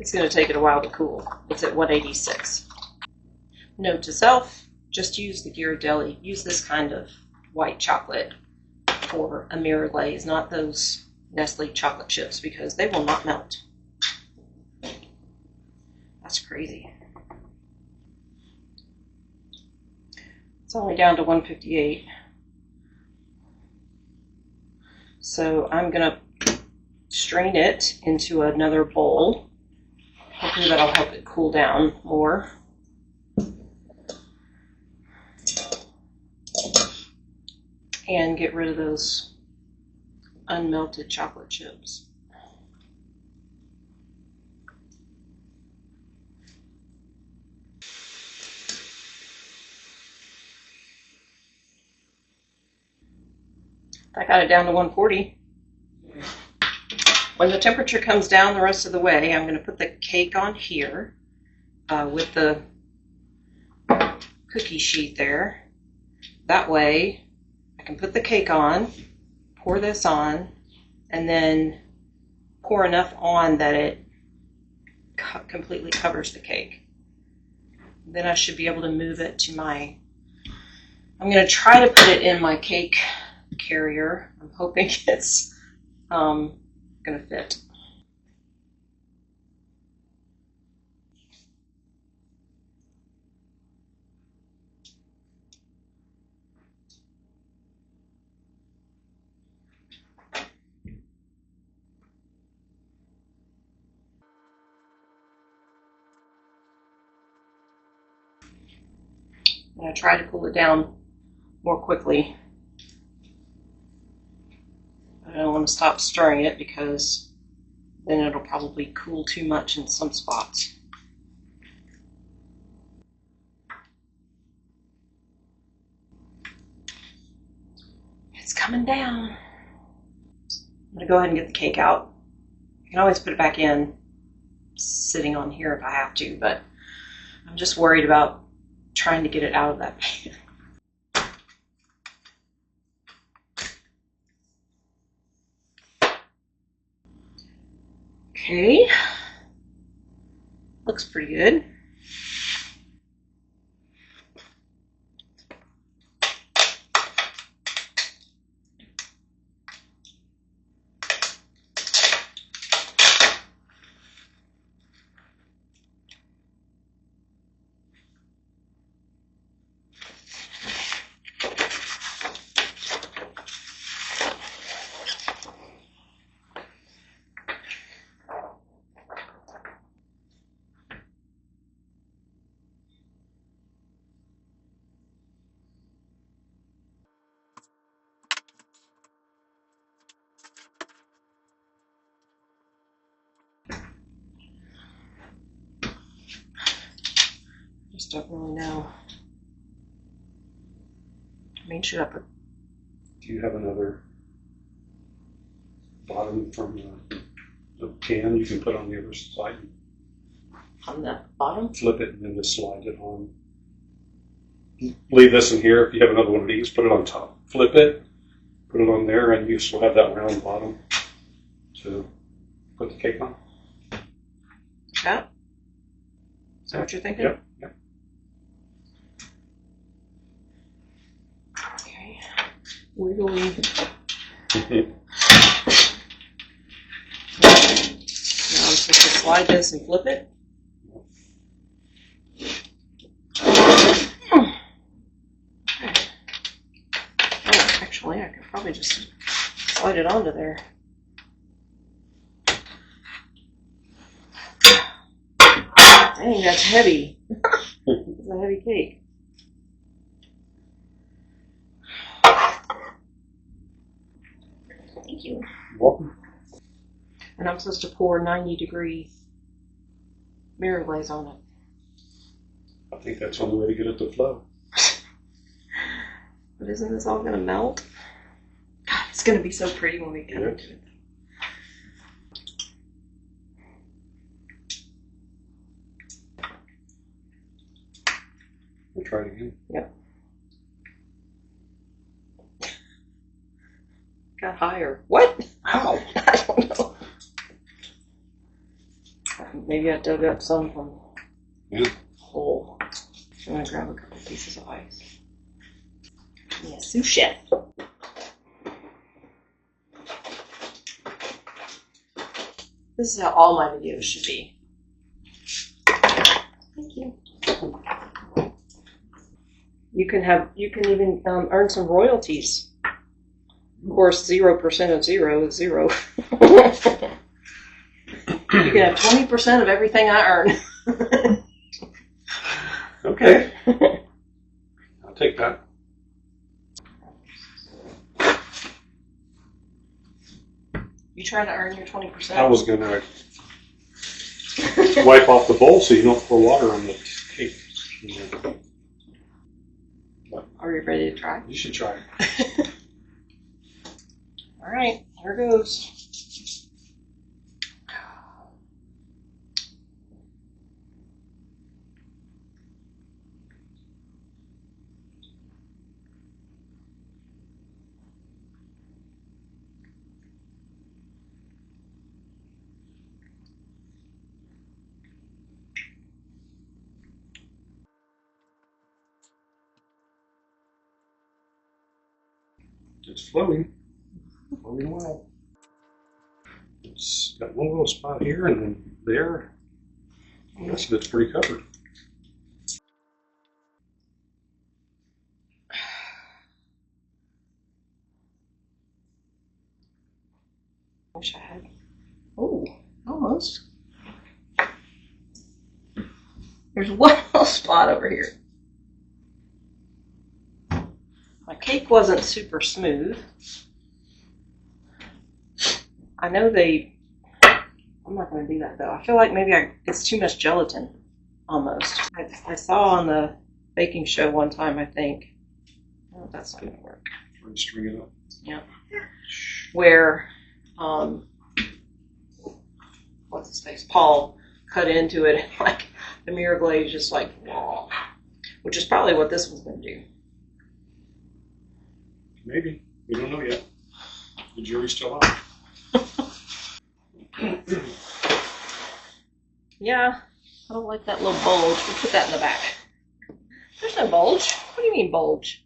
A: It's going to take it a while to cool. It's at 186. Note to self, just use the Ghirardelli. Use this kind of white chocolate for a mirror glaze, not those Nestle chocolate chips, because they will not melt. That's crazy. It's only down to 158. So I'm going to strain it into another bowl. Hopefully that'll help it cool down more. And get rid of those unmelted chocolate chips. I got it down to 140. When the temperature comes down the rest of the way, I'm going to put the cake on here with the cookie sheet there. That way I can put the cake on, pour this on, and then pour enough on that it completely covers the cake. Then I should be able to move it to my, I'm going to try to put it in my cake carrier. I'm hoping it's going to fit. I'm going to try to cool it down more quickly. I don't want to stop stirring it because then it'll probably cool too much in some spots. It's coming down. I'm going to go ahead and get the cake out. I can always put it back in, sitting on here if I have to, but I'm just worried about trying to get it out of that pan. Okay, looks pretty good. Just don't really know. I mean, should I put...
B: Do you have another bottom from the pan you can put on the other side?
A: On the bottom?
B: Flip it and then just slide it on. Leave this in here. If you have another one of these, put it on top. Flip it, put it on there, and you still have that round bottom to put the cake on.
A: Yeah? Is that what you're thinking?
B: Yep.
A: Okay. Wiggly. Now I'm supposed to slide this and flip it. Oh, actually, I could probably just slide it onto there. Dang, that's heavy. It's a heavy cake. Thank you.
B: You're welcome.
A: And I'm supposed to pour 90-degree mirror glaze on it.
B: I think that's the only way to get it to flow.
A: But isn't this all going to melt? God, it's going to be so pretty when we get into it.
B: We'll try it again.
A: Yep. Got higher. What?
B: How?
A: I don't know. Maybe I dug up some from
B: Yeah.
A: hole. I'm going to grab a couple pieces of ice. Yeah, sous chef. This is how all my videos should be. Thank you. You can even earn some royalties. Of course, 0% of 0 is 0. You can have 20% of everything I earn.
B: Okay. I'll take that.
A: You trying to earn your 20%?
B: I was going to wipe off the bowl so you don't pour water on the cake.
A: Are you ready to try?
B: You should try it.
A: All right, here goes.
B: It's flowing. Flowing well. It's got one little spot here and then there. The rest of it's pretty covered.
A: Wish I had. Oh, almost. There's one little spot over here. My cake wasn't super smooth. I know I'm not going to do that though. I feel like maybe it's too much gelatin, almost. I saw on the baking show one time, I think. Oh, that's not going to work.
B: Try to string it up.
A: Yeah. Where, what's his face? Paul cut into it, and like the mirror glaze just like, whoa, which is probably what this one's going to do.
B: Maybe. We don't know yet. The jury's still out.
A: Yeah, I don't like that little bulge. We'll put that in the back. There's no bulge. What do you mean bulge?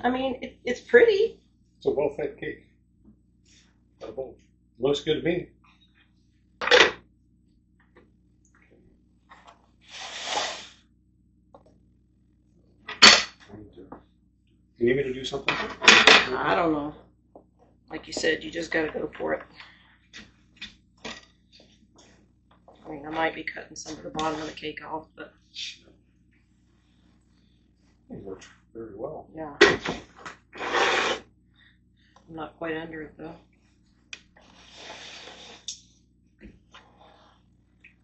A: I mean, it's pretty.
B: It's a well-fed cake. Not a bulge. Looks good to me. You need me to do something?
A: I don't know. Like you said, you just got to go for it. I mean, I might be cutting some of the bottom of the cake off, but
B: It works very well.
A: yeah. I'm not quite under it though.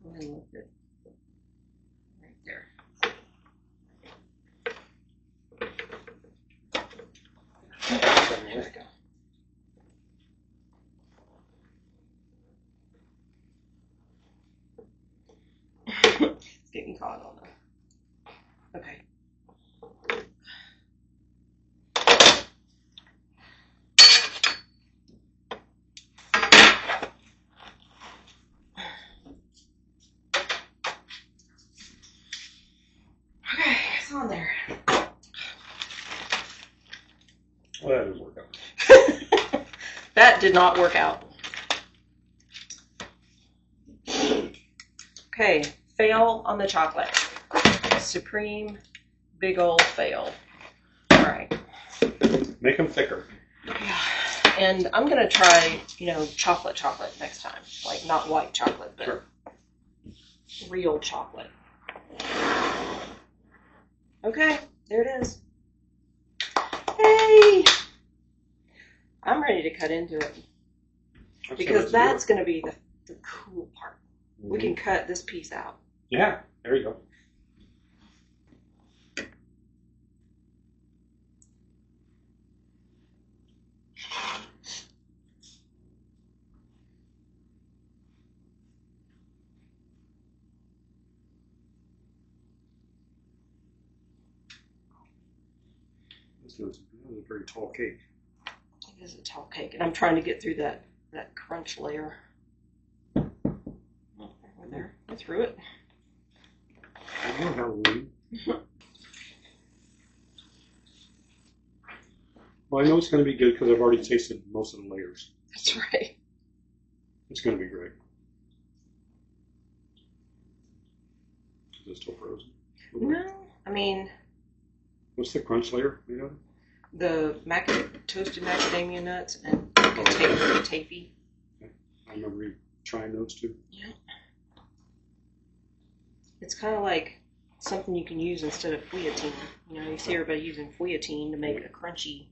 A: Let me look at right there. There we go. It's getting caught on the. Okay. Okay, it's on there.
B: Well, that didn't work out.
A: That did not work out. Okay, fail on the chocolate. Supreme big old fail. All right.
B: Make them thicker.
A: Yeah. And I'm going to try, chocolate next time. Like not white chocolate, but
B: Sure.
A: Real chocolate. Okay, there it is. Hey! I'm ready to cut into it. Because that's going to be the cool part. Mm-hmm. We can cut this piece out.
B: Yeah, there you go. This is a very tall cake.
A: It is a tall cake, and I'm trying to get through that crunch layer. Oh, over there. I threw it.
B: I know Halloween. Well, I know it's going to be good because I've already tasted most of the layers.
A: That's right.
B: It's going to be great. Is it still frozen?
A: No, I mean...
B: What's the crunch layer made of?
A: The toasted macadamia nuts and kataifi.
B: Okay. I remember you trying those too.
A: Yeah. It's kind of like something you can use instead of fouilletine. You see everybody using fouilletine to make a crunchy.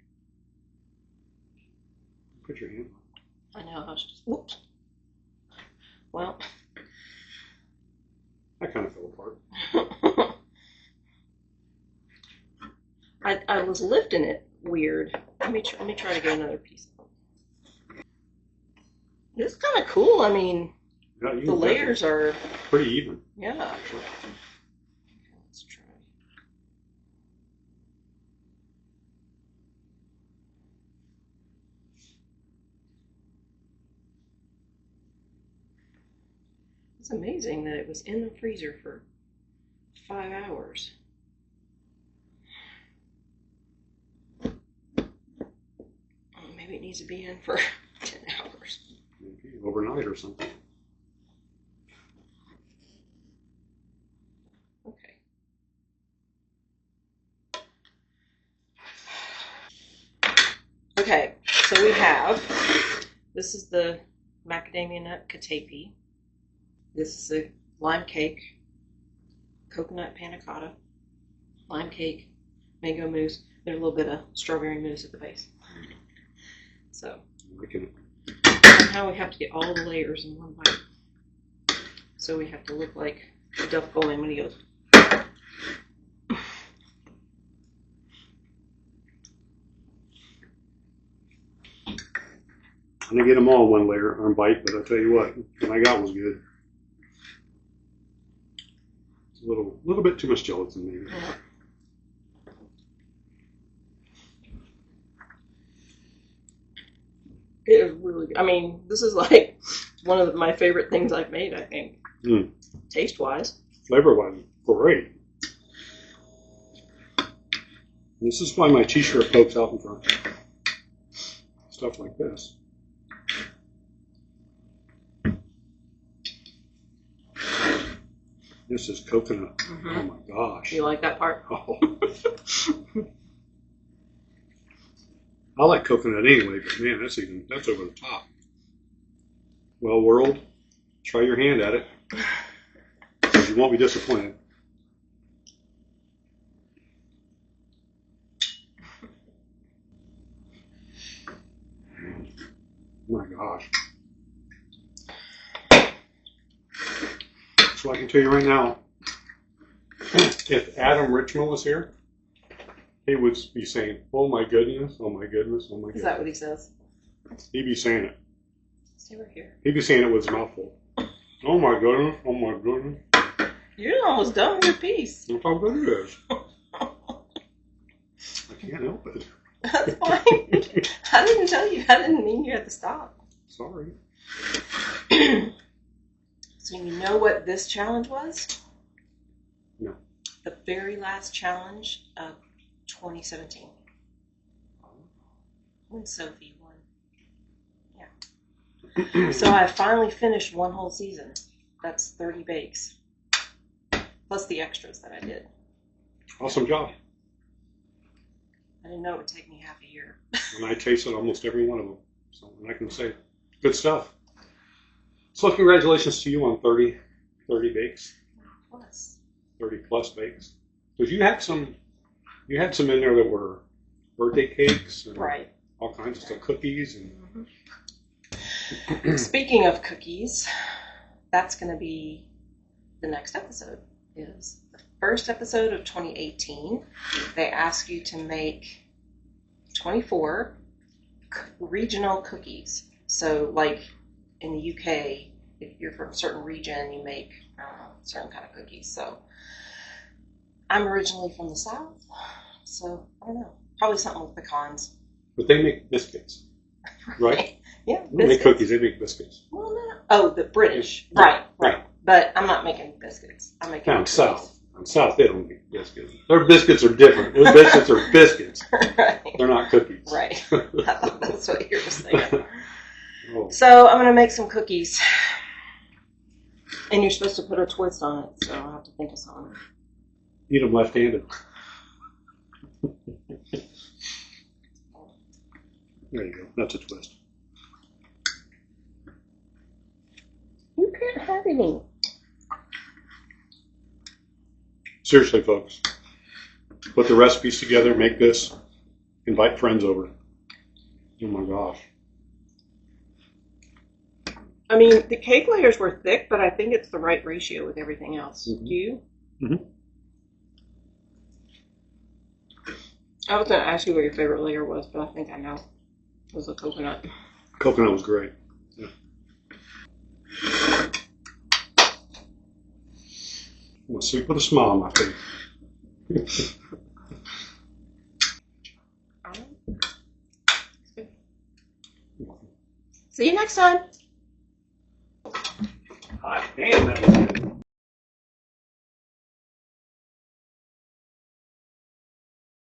B: Put your hand on.
A: I know. I was just, whoops. Well.
B: That kind of fell apart.
A: I was lifting it weird. Let me try to get another piece. It's kind of cool. I mean,
B: yeah,
A: the layers are
B: pretty even.
A: Yeah. Let's try. It's amazing that it was in the freezer for 5 hours. Maybe it needs to be in for 10 hours.
B: Maybe overnight or something.
A: Okay. Okay, so we have, this is the macadamia nut kataifi. This is a lime cake, coconut panna cotta, lime cake, mango mousse. There's a little bit of strawberry mousse at the base. So, somehow we have to get all the layers in one bite. So we have to look like Duff Goldman when he goes.
B: I didn't get them all in one layer or bite, but I tell you what, what I got was good. It's a little bit too much gelatin, maybe.
A: Yeah. It is really good. I mean, this is like one of my favorite things I've made, I think. Taste-wise.
B: Flavor-wise, great. This is why my t-shirt pokes out in front. Stuff like this. This is coconut. Mm-hmm. Oh my gosh.
A: You like that part?
B: Oh. I like coconut anyway, but man, that's over the top. Well, world, try your hand at it. Because you won't be disappointed. Oh my gosh. So I can tell you right now, if Adam Richmond was here, he would be saying, "Oh my goodness, oh my goodness, oh my goodness."
A: Is that what he says?
B: He'd be saying it.
A: Stay right here.
B: He'd be saying it with his mouth full. Oh my goodness, oh my goodness.
A: You're almost done with your piece.
B: Look how good it is. I can't help it.
A: That's fine. I didn't tell you. I didn't mean you had to stop.
B: Sorry.
A: So you know what this challenge was?
B: No.
A: The very last challenge of 2017. When Sophie won. Yeah. So I finally finished one whole season. That's 30 bakes. Plus the extras that I did.
B: Awesome job.
A: I didn't know it would take me half a year.
B: And I tasted almost every one of them. So I can say, good stuff. So congratulations to you on 30 bakes.
A: Plus.
B: 30 plus bakes. Because you had some in there that were birthday cakes and
A: right.
B: All kinds of stuff, cookies and
A: Speaking of cookies, that's going to be the next episode. Is the first episode of 2018. They ask you to make 24 regional cookies. So, like in the UK, if you're from a certain region, you make certain kind of cookies. So, I'm originally from the South, so I don't know. Probably something with pecans.
B: But they make biscuits, right?
A: Yeah,
B: they make cookies. They make biscuits.
A: Well, no. Oh, the British. Right. But I'm not making biscuits. I'm making
B: down south. Down south, they don't make biscuits. Their biscuits are different. Their biscuits are biscuits.
A: Right.
B: They're not cookies.
A: Right. I thought that's what you were saying.
B: Oh.
A: So I'm going to make some cookies. And you're supposed to put a twist on it, so I'll have to think of something.
B: Eat them left-handed. There you go. That's a twist.
A: You can't have any.
B: Seriously, folks. Put the recipes together, make this, invite friends over. Oh my gosh.
A: I mean, the cake layers were thick, but I think it's the right ratio with everything else. Mm-hmm. Do you?
B: Mm-hmm.
A: I was going to ask you what your favorite layer was, but I think I know. It was the coconut.
B: Coconut was great. Yeah. I'm going to sleep with a smile on my face.
A: See you next time.
B: Hot damn, that was good.